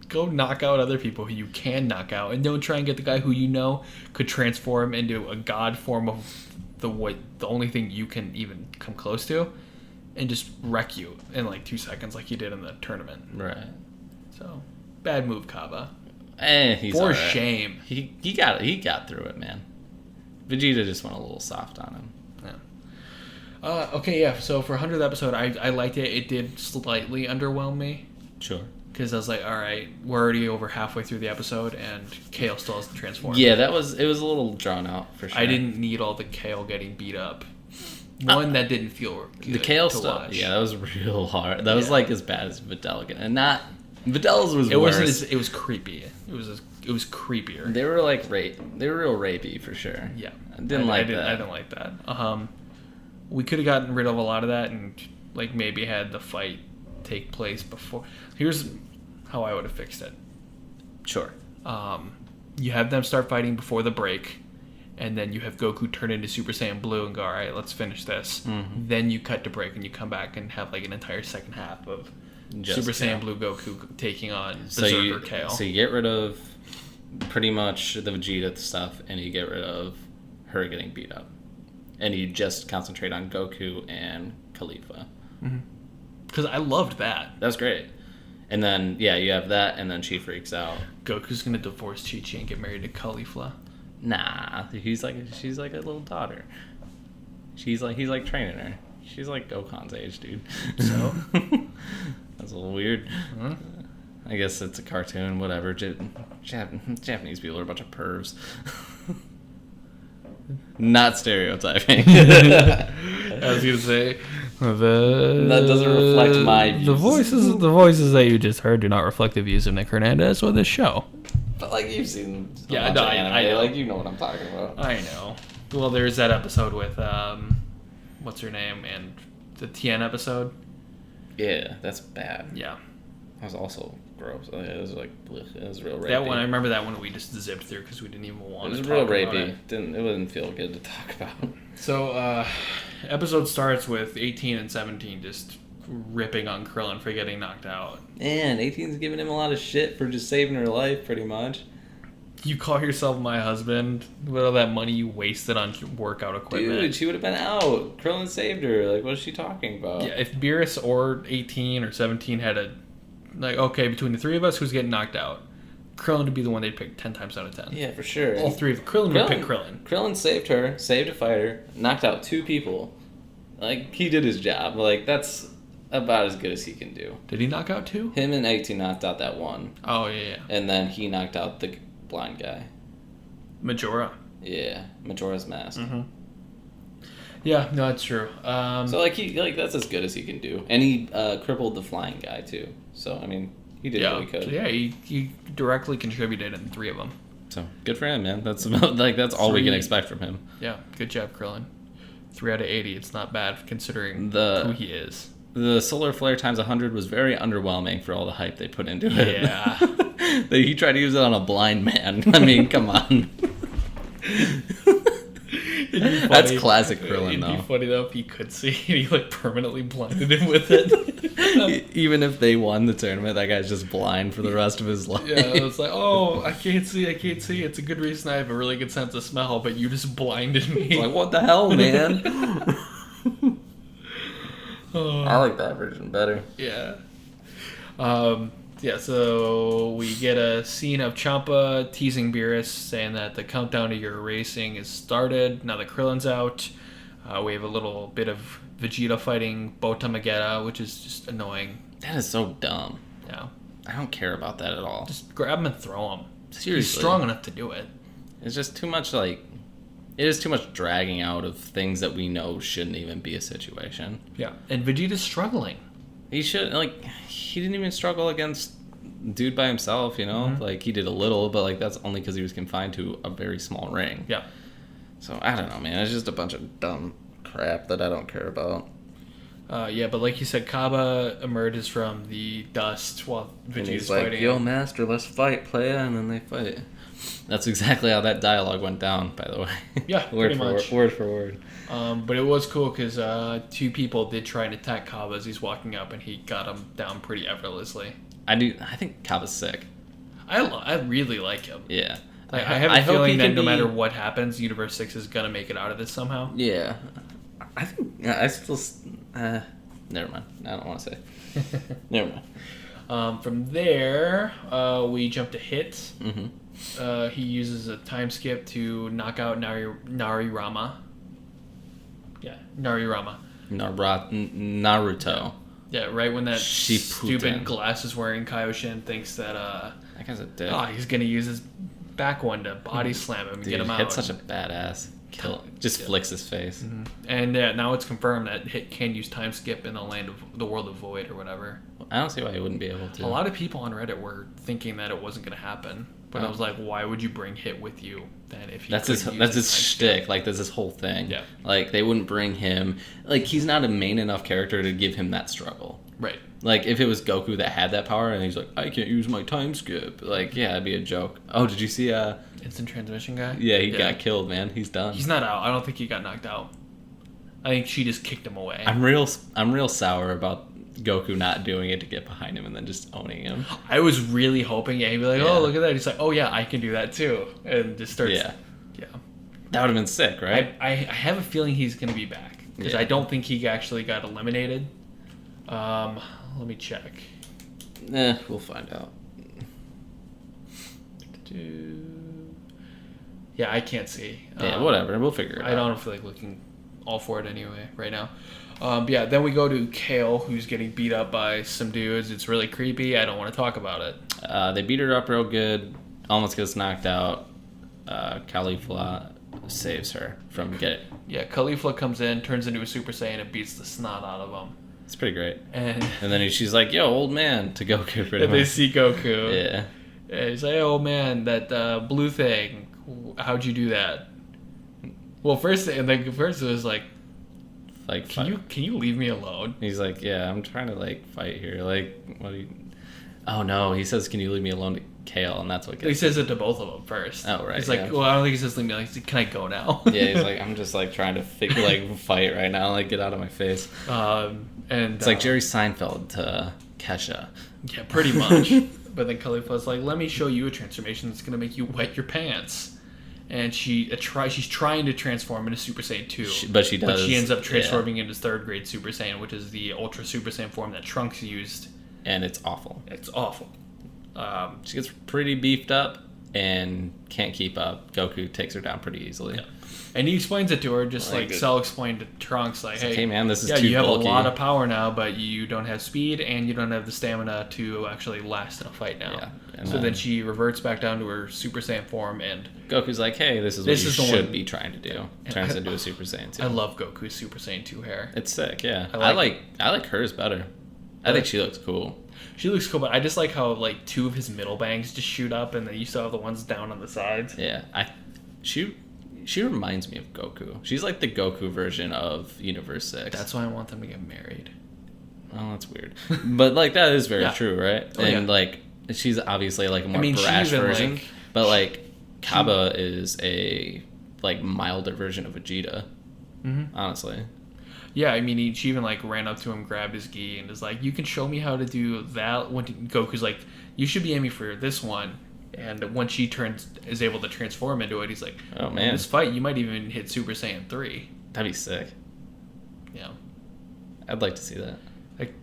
Go knock out other people who you can knock out, and don't try and get the guy who you know could transform into a god form of the only thing you can even come close to, and just wreck you in like 2 seconds, like he did in the tournament. Right. So, bad move, Kaba. He's For alright. shame. He got through it, man. Vegeta just went a little soft on him. Yeah. Okay, yeah. So for 100th episode, I liked it. It did slightly underwhelm me. Sure. Because I was like, all right, we're already over halfway through the episode, and Kale still hasn't transformed. Yeah, it was a little drawn out for sure. I didn't need all the Kale getting beat up. One that didn't feel good The Kale to stuff. watch. Yeah, that was real hard. That was Yeah. like as bad as Vidal again, and not Vidal's was It worse. wasn't. It was creepy. It was creepier. They were like They were real rapey for sure. Yeah, I didn't like that. I didn't like that. We could have gotten rid of a lot of that and like maybe had the fight take place before. Here's how I would have fixed it. Sure. You have them start fighting before the break, and then you have Goku turn into Super Saiyan Blue and go, all right, let's finish this. Then you cut to break and you come back and have like an entire second half of Super Saiyan Blue Goku taking on Berserker Kale. So you get rid of pretty much the Vegeta stuff, and you get rid of her getting beat up. And you just concentrate on Goku and Khalifa. Because I loved that. That was great. And then, yeah, you have that, and then she freaks out. Goku's going to divorce Chi-Chi and get married to Caulifla. Nah, she's like a little daughter. He's like training her. She's like Gohan's age, dude. So? That's a little weird. I guess it's a cartoon, whatever. Japanese people are a bunch of pervs. Not stereotyping. I was gonna say that doesn't reflect my views. The voices that you just heard do not reflect the views of Nick Hernandez or this show. But like you've seen, I know. Like you know what I'm talking about. I know. Well, there's that episode with what's her name, and the Tien episode. Yeah, that's bad. Yeah, that was also gross. It was like it was real rapey. That one, I remember that one we just zipped through because we didn't even want to talk real about rapey. it. It wouldn't feel good to talk about. So, episode starts with 18 and 17 just ripping on Krillin for getting knocked out. And 18's giving him a lot of shit for just saving her life, pretty much. You call yourself my husband with all that money you wasted on workout equipment. Dude, she would have been out. Krillin saved her. Like, what is she talking about? Yeah, if Beerus or 18 or 17 had a... Like, okay, between the three of us, who's getting knocked out? Krillin would be the one they'd pick 10 times out of 10. Yeah, for sure. All three of Krillin would pick Krillin. Krillin saved her, saved a fighter, knocked out 2 people. Like, he did his job. Like, that's about as good as he can do. Did he knock out 2? Him and 18 knocked out that one. Oh, yeah. And then he knocked out the blind guy. Majora. Yeah, Majora's Mask. Yeah, no, that's true. So like that's as good as he can do, and he crippled the flying guy too. So I mean, he did what he could. So, yeah, he directly contributed in 3 of them. So good for him, man. That's about, that's all we can expect from him. Yeah, good job, Krillin. 3 out of 80. It's not bad considering who he is. The solar flare times 100 was very underwhelming for all the hype they put into it. Yeah. He tried to use it on a blind man. I mean, come on. That's classic Krillin, though. It'd be funny, though, if he could see and he, like, permanently blinded him with it. Even if they won the tournament, that guy's just blind for the rest of his life. Yeah, it's like, oh, I can't see. It's a good reason I have a really good sense of smell, but you just blinded me. It's like, what the hell, man? I like that version better. Yeah. Yeah, so we get a scene of Champa teasing Beerus, saying that the countdown to your racing is started. Now that Krillin's out, we have a little bit of Vegeta fighting Bota Magetta, which is just annoying. That is so dumb. Yeah. I don't care about that at all. Just grab him and throw him. Seriously. He's strong enough to do it. It's just too much, like... It is too much dragging out of things that we know shouldn't even be a situation. Yeah, and Vegeta's struggling. He should, like... He didn't even struggle against dude by himself, you know? Like, he did a little, but, like, that's only because he was confined to a very small ring. Yeah. So, I don't know, man. It's just a bunch of dumb crap that I don't care about. Yeah, but like you said, Kaba emerges from the dust while Vegeta's fighting. Like, yo, master, let's fight, playa, and then they fight. That's exactly how that dialogue went down, by the way. Yeah, word pretty much. Word for word. But it was cool because 2 people did try and attack Kaba as he's walking up, and he got him down pretty effortlessly. I think Kaba's sick. I really like him. Yeah. Like, I have a feeling that no matter what happens, Universe 6 is going to make it out of this somehow. Yeah. I think... I still... never mind. I don't want to say. Never mind. From there, we jump to Hit. Mm-hmm. He uses a time skip to knock out Narirama. Yeah, Narirama. Naruto. Yeah, right when that Shippuden. stupid glasses-wearing Kaioshin thinks that That guy's a dick. he's going to use his back one to body slam him and get him out. Hit's such a badass. Just flicks his face. Mm-hmm. And now it's confirmed that Hit can use time skip in the world of Void or whatever. I don't see why he wouldn't be able to. A lot of people on Reddit were thinking that it wasn't going to happen. But I was like, why would you bring Hit with you then if he That's his shtick. Like, that's his whole thing. Yeah. Like, they wouldn't bring him. Like, he's not a main enough character to give him that struggle. Right. Like, if it was Goku that had that power and he's like, I can't use my time skip. Like, yeah, it'd be a joke. Oh, did you see Instant transmission guy? Yeah, he got killed, man. He's done. He's not out. I don't think he got knocked out. I think she just kicked him away. I'm real sour about Goku not doing it to get behind him and then just owning him. I was really hoping, he'd be like, oh, look at that. He's like, oh, yeah, I can do that too. And just starts. Yeah. That would have been sick, right? I have a feeling he's going to be back. Because I don't think he actually got eliminated. Let me check. We'll find out. Yeah, I can't see. Yeah, whatever. We'll figure it out. I don't feel like looking all for it anyway right now. Then we go to Kale, who's getting beat up by some dudes. It's really creepy. I don't want to talk about it. They beat her up real good. Almost gets knocked out. Caulifla saves her from getting... Yeah, Caulifla comes in, turns into a Super Saiyan, and beats the snot out of him. It's pretty great. And then she's like, yo, old man, to Goku pretty much. They see Goku. Yeah. And he's like, hey, old man, that blue thing, how'd you do that? Well, first it was like can you leave me alone? He's like, yeah, I'm trying to like fight here. Like, what do you? Oh no, he says, can you leave me alone to Kale, and that's what gets. He says it to both of them first. Oh right. He's like, well, I don't think he says leave me alone. He's like, can I go now? Yeah, he's like, I'm just like trying to fight right now, like get out of my face. And it's like Jerry Seinfeld to Kesha. Yeah, pretty much. But then Caulifla's like, let me show you a transformation that's gonna make you wet your pants. And she's trying to transform into Super Saiyan 2. But she does. But she ends up transforming into third grade Super Saiyan, which is the Ultra Super Saiyan form that Trunks used. And it's awful. It's awful. She gets pretty beefed up and can't keep up. Goku takes her down pretty easily. Yeah. And he explains it to her, just like Cell explained to Trunks, like, hey, man, this is too you have bulky. a lot of power now, but you don't have speed and you don't have the stamina to actually last in a fight now. Yeah. So then she reverts back down to her Super Saiyan form, and Goku's like, hey, this is what you should be trying to do. Turns into a Super Saiyan 2. I love Goku's Super Saiyan 2 hair. It's sick, yeah. I like hers better. I think she looks cool. She looks cool, but I just like how like two of his middle bangs just shoot up, and then you still have the ones down on the sides. Yeah, she reminds me of Goku. She's like the Goku version of Universe 6. That's why I want them to get married. Oh, that's weird. But like that is very true, right? Oh, and like she's obviously like a more brash version, but like Kaba is a like milder version of Vegeta. Mm-hmm. Honestly. Yeah, I mean, she even like ran up to him, grabbed his gi, and is like, "You can show me how to do that." When Goku's like, "You should be aiming for this one." And when she is able to transform into it, he's like, "Oh man, in this fight, you might even hit Super Saiyan 3." That'd be sick. Yeah, I'd like to see that. Like,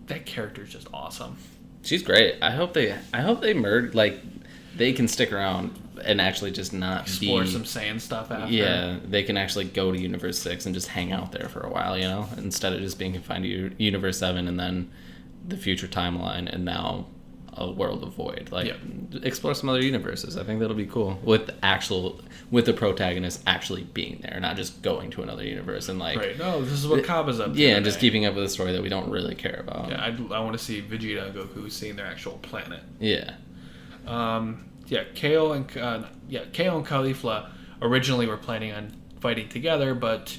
that character is just awesome. She's great. I hope they merge. Like, they can stick around and actually just not explore some Saiyan stuff after. Yeah, they can actually go to Universe 6 and just hang out there for a while, you know, instead of just being confined to Universe 7 and then the future timeline and now a world of void. Like, explore some other universes. I think that'll be cool with the protagonist actually being there, not just going to another universe and like. Right. No, this is what Kaba's up to. Yeah, and just keeping up with a story that we don't really care about. Yeah, I want to see Vegeta and Goku seeing their actual planet. Yeah. Kale and Caulifla originally were planning on fighting together, but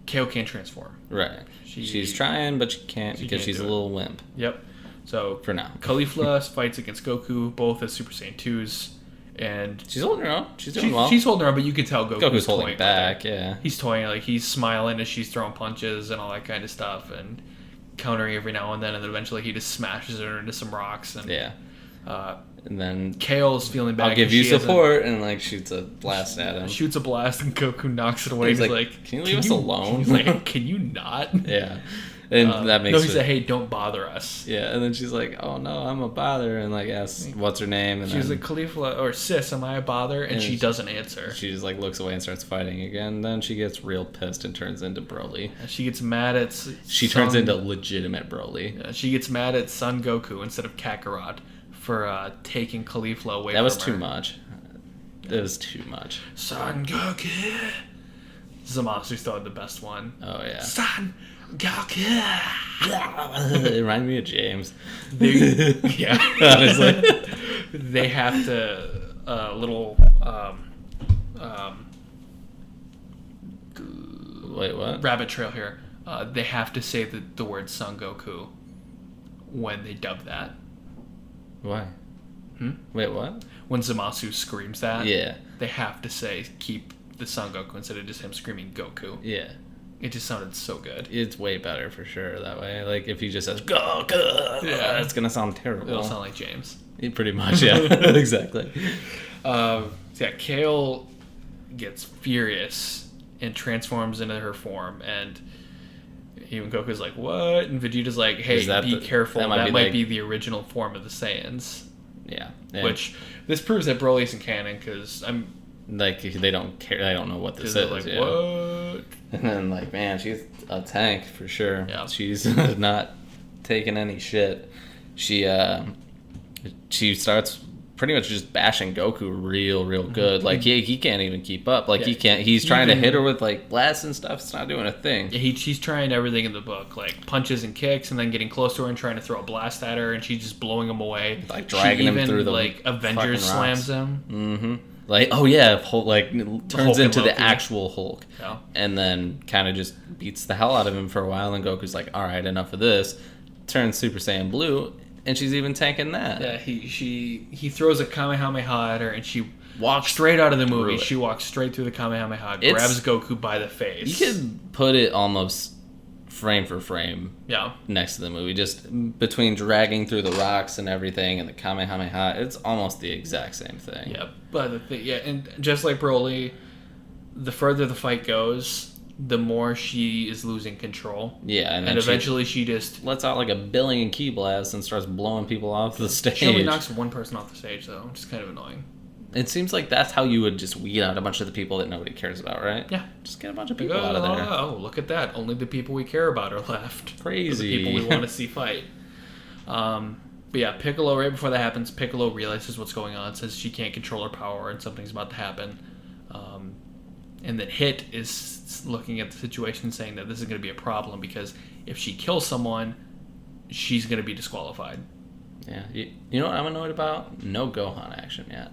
Kale can't transform. Right. She's trying, but she can't because she's a little wimp. Yep. So for now, Caulifla fights against Goku, both as Super Saiyan 2s, and she's holding her own. She's doing well. She's holding her own, but you can tell Goku's holding back. Yeah. He's toying, like he's smiling as she's throwing punches and all that kind of stuff, and countering every now and then, and then eventually he just smashes her into some rocks. And and then Kale's feeling bad. I'll give you support, and like shoots a blast at him. Shoots a blast, and Goku knocks it away. He's like, "Can you leave us alone?" He's like, "Can you not?" Yeah, and that makes. No, he said, "Hey, don't bother us." Yeah, and then she's like, "Oh no, I'm a bother," and like asks, "What's her name?" And she's like, "Caulifla or Sis, am I a bother?" And she doesn't answer. She just like looks away and starts fighting again. Then she gets real pissed and turns into Broly. And she gets mad at. She turns into legitimate Broly. Yeah, she gets mad at Son Goku instead of Kakarot for taking Caulifla away. That was too much. It was too much. Son Goku. Zamasu still had the best one. Oh yeah. Son Goku. It reminded me of James. Yeah. Honestly. they have to Wait, what? rabbit trail here. They have to say the word Son Goku when they dub that. Why? Wait, what? When Zamasu screams that, Yeah. they have to say keep the Son Goku instead of just him screaming Goku. Yeah. It just sounded so good. It's way better for sure that way. Like, if he just says, Goku, it's going to sound terrible. It'll sound like James. Pretty much, yeah. Exactly. Kale gets furious and transforms into her form, and even Goku's like, what? And Vegeta's like, hey, be careful. That might be the original form of the Saiyans. Yeah. Which, this proves that Broly isn't canon, because I'm... Like, they don't care. They don't know what this is. Like, what? And then, like, man, she's a tank for sure. Yeah. She's not taking any shit. She starts pretty much just bashing Goku real good. Like, he can't even keep up. Like, he can't. He's trying to hit her with, like, blasts and stuff. It's not doing a thing. Yeah, she's trying everything in the book, like punches and kicks, and then getting close to her and trying to throw a blast at her, and she's just blowing him away. Like, dragging him through the like Avengers slams him. Mm-hmm. Like, oh yeah, Hulk, like, turns into the actual Hulk. Yeah. And then kind of just beats the hell out of him for a while, and Goku's like, alright, enough of this. Turns Super Saiyan Blue, and she's even tanking that. Yeah, he throws a Kamehameha at her, and she walks straight out of the movie. She walks straight through the Kamehameha, grabs Goku by the face. You could put it almost frame for frame next to the movie, just between dragging through the rocks and everything and the Kamehameha. It's almost the exact same thing. Yeah, but and just like Broly, the further the fight goes, the more she is losing control. Yeah, and eventually she just lets out like a billion ki blasts and starts blowing people off the stage. She only knocks one person off the stage, though, which is kind of annoying. It seems like that's how you would just weed out a bunch of the people that nobody cares about, right? Yeah. Just get a bunch of people out of there. Oh, look at that. Only the people we care about are left. Crazy. The people we want to see fight. But yeah, Piccolo, right before that happens, Piccolo realizes what's going on, says she can't control her power and something's about to happen. And then Hit is looking at the situation saying that this is going to be a problem because if she kills someone, she's going to be disqualified. Yeah. You know what I'm annoyed about? No Gohan action yet.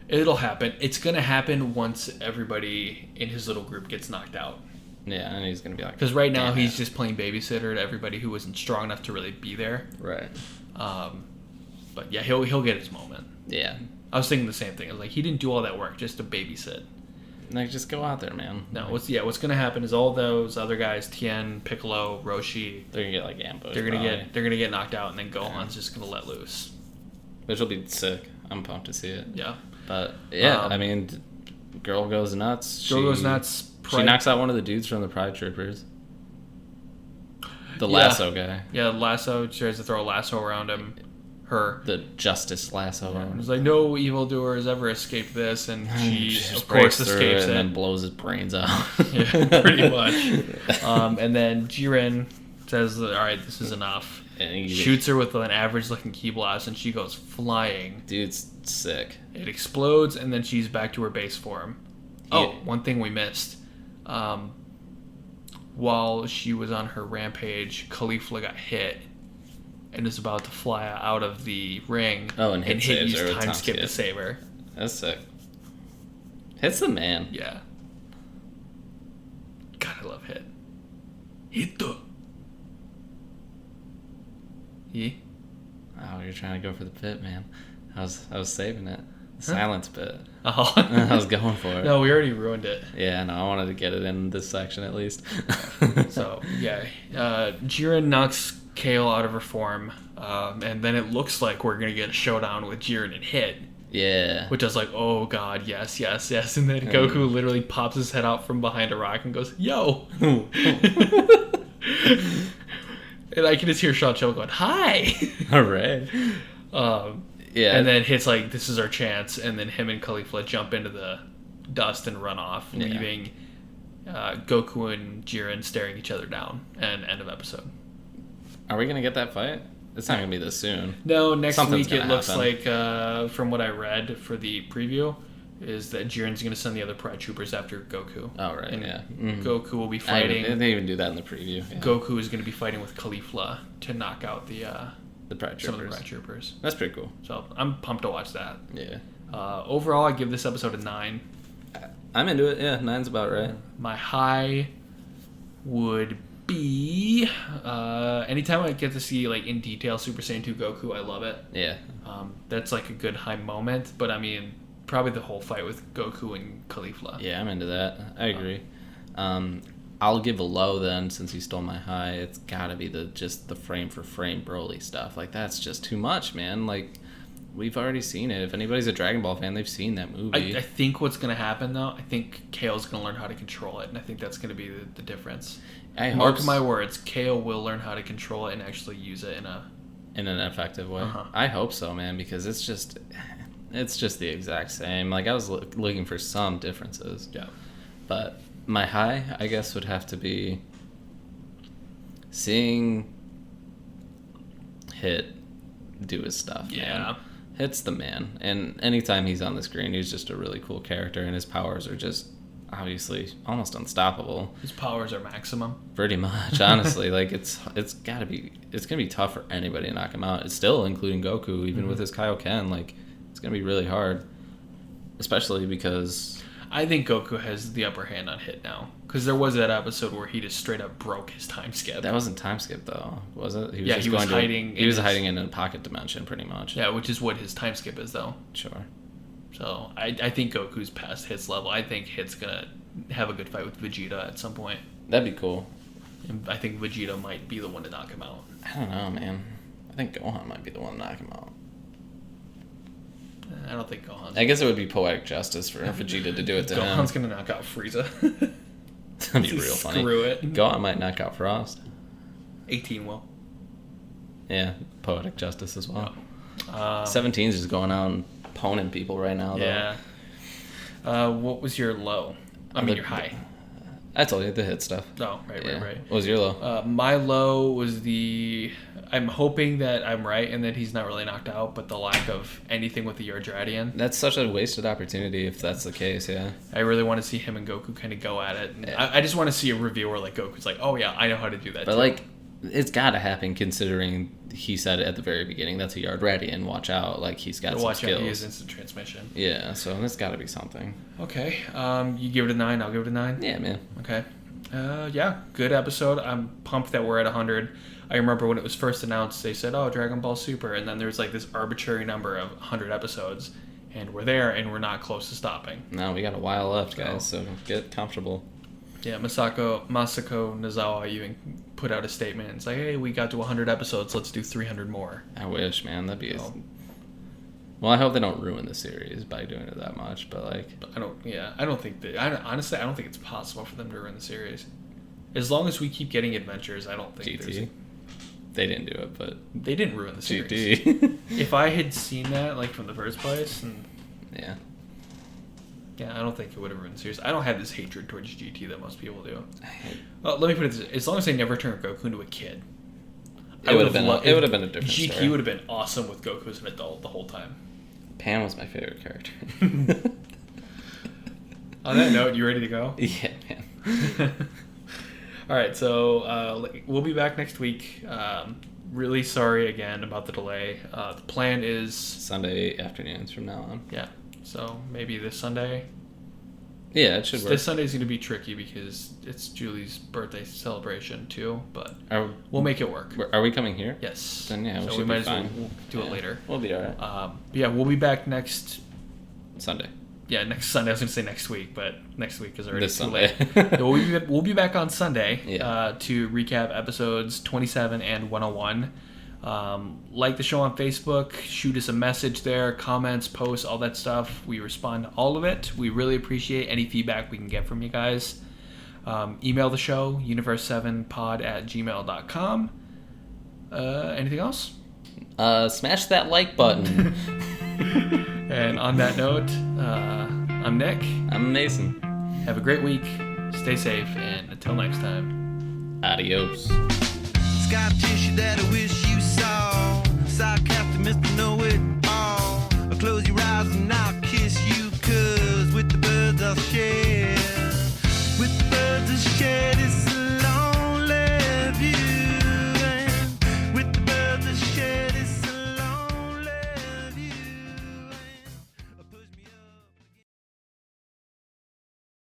It'll happen. It's going to happen once everybody in his little group gets knocked out. Yeah, and he's going to be like... Because right now he's just playing babysitter to everybody who isn't strong enough to really be there. Right. But yeah, he'll get his moment. Yeah. I was thinking the same thing. I was like, he didn't do all that work just to babysit. Like, just go out there, man. No, what's going to happen is all those other guys, Tien, Piccolo, Roshi... They're going to get, like, ambushed. They're gonna get knocked out, and then Gohan's just going to let loose. Which will be sick. I'm pumped to see it. Yeah. But, yeah, I mean, girl goes nuts. She knocks out one of the dudes from the Pride Troopers. The lasso guy. Yeah, lasso. She tries to throw a lasso around him. The justice lasso. Yeah, it's like, no evildoer has ever escaped this, and she of course escapes it. And then blows his brains out. Yeah, pretty much. And then Jiren says, alright, this is enough. And he shoots her with an average-looking ki blast, and she goes flying. Dude's sick. It explodes, and then she's back to her base form. One thing we missed. While she was on her rampage, Caulifla got hit and is about to fly out of the ring. Oh, and Hit saves her. Time skip to save her. That's sick. Hit's the man. Yeah. God, I love Hit. Hit. Oh, you're trying to go for the bit, man. I was saving it. The silence bit. Oh. I was going for it. No, we already ruined it. Yeah, no, I wanted to get it in this section at least. So, yeah. Jiren knocks Kale out of her form, and then it looks like we're going to get a showdown with Jiren and Hit. Yeah. Which I was like, oh god, yes. And then Goku literally pops his head out from behind a rock and goes, yo! And I can just hear Sean Cho going, hi! Alright. Yeah. And then Hit's like, this is our chance, and then him and Caulifla jump into the dust and run off, leaving Goku and Jiren staring each other down, and end of episode. Are we going to get that fight? It's not going to be this soon. No, next week it looks like, from what I read for the preview, is that Jiren's going to send the other Pride Troopers after Goku. Oh, right, and yeah. Goku will be fighting... They even do that in the preview. Yeah. Goku is going to be fighting with Caulifla to knock out The Pride some of the Troopers. Pride Troopers. That's pretty cool. So I'm pumped to watch that. Yeah. Overall, I give this episode a 9. I'm into it. Yeah, 9's about right. My high would be anytime I get to see like in detail Super Saiyan 2 Goku, I love it. Yeah. That's like a good high moment. But I mean, probably the whole fight with Goku and Caulifla. Yeah, I'm into that. I agree. I'll give a low then, since you stole my high. It's gotta be just the frame for frame Broly stuff. Like, that's just too much, man. Like, we've already seen it. If anybody's a Dragon Ball fan, they've seen that movie. I think what's going to happen, though, I think Kale's going to learn how to control it, and I think that's going to be the difference. Mark my words, Kale will learn how to control it and actually use it in an effective way. Uh-huh. I hope so, man, because it's just the exact same. Like, I was looking for some differences. Yeah. But my high, I guess, would have to be seeing Hit do his stuff. Yeah. Man. Hit's the man, and anytime he's on the screen, he's just a really cool character, and his powers are just obviously almost unstoppable. His powers are maximum. Pretty much, honestly. Like, it's gonna be tough for anybody to knock him out. It's still including Goku, even with his Kaioken. Like, it's gonna be really hard, especially because I think Goku has the upper hand on Hit now, because there was that episode where he just straight up broke his time skip. that wasn't time skip though, was it? He was Yeah, he was hiding He was in hiding in a pocket dimension, pretty much. Yeah, which is what his time skip is, though. Sure. So I think Goku's past Hit's level. I think Hit's gonna have a good fight with Vegeta at some point. That'd be cool. And I think Vegeta might be the one to knock him out. I don't know, man. I think Gohan might be the one to knock him out. I don't think Gohan's... I guess it would be poetic justice for Vegeta to do it to him. Gohan's gonna knock out Frieza. That'd be real funny. Screw it. Gohan might knock out Frost. 18 will. Yeah, poetic justice as well. 17's 17's just going out and poning people right now, though. Yeah. What was your low? I mean, your high. I told you, the Hit stuff. Oh, right. What was your low? My low was I'm hoping that I'm right and that he's not really knocked out, but the lack of anything with the Yardradian. That's such a wasted opportunity if that's the case, yeah. I really want to see him and Goku kind of go at it. And Yeah. I just want to see a reveal where like Goku's like, oh yeah, I know how to do that But, too. like, it's gotta happen considering he said at the very beginning, that's a Yardradian, watch out. Like, he's got some watch skills. out, he has instant transmission. Yeah, so there's gotta be something. Okay, you give it a 9, I'll give it a 9. Yeah, man. Okay. Yeah, good episode. I'm pumped that we're at 100. I remember when it was first announced, they said, oh, Dragon Ball Super, and then there was like this arbitrary number of 100 episodes, and we're there, and we're not close to stopping. No, we got a while left, guys, so get comfortable. Yeah, Masako Nozawa even put out a statement. It's like, hey, we got to 100 episodes, let's do 300 more. I wish, man. That'd be... Oh. Well, I hope they don't ruin the series by doing it that much, but, like... I don't think honestly, I don't think it's possible for them to ruin the series. As long as we keep getting adventures, I don't think GT. They didn't do it, but... They didn't ruin the series. GT. If I had seen that, like, from the first place, and... Yeah. Yeah, I don't think it would have ruined the series. I don't have this hatred towards GT that most people do. Well, let me put it this way. As long as they never turn Goku into a kid. It would have been a different GT story. would have been awesome with Goku as an adult the whole time. Pan was my favorite character. On that note, you ready to go? Yeah, man. All right, so we'll be back next week. Really sorry again about the delay. The plan is... Sunday afternoons from now on. Yeah, so maybe this Sunday. Yeah, it should work. This Sunday's going to be tricky because it's Julie's birthday celebration too, but we'll make it work. Are we coming here? Yes. Then yeah, so should we be might as well fine. we'll do it later. We'll be alright. Yeah, we'll be back next Sunday. Yeah, next Sunday. I was going to say next week, but next week is already This too Sunday. late. We'll be back on Sunday Yeah. to recap episodes 27 and 101. Like the show on Facebook, shoot us a message there, comments, posts, all that stuff. We respond to all of it. We really appreciate any feedback we can get from you guys. Email the show, universe7pod@gmail.com. Anything else? Smash that like button. And on that note, I'm Nick. I'm Mason. Have a great week. Stay safe, and until next time. Adios. Scar tissue that I wish you saw. Sarcastic Mr. Know-It-All. Close your eyes and I'll kiss you, 'cause with the birds I'll share. With the birds I'll share this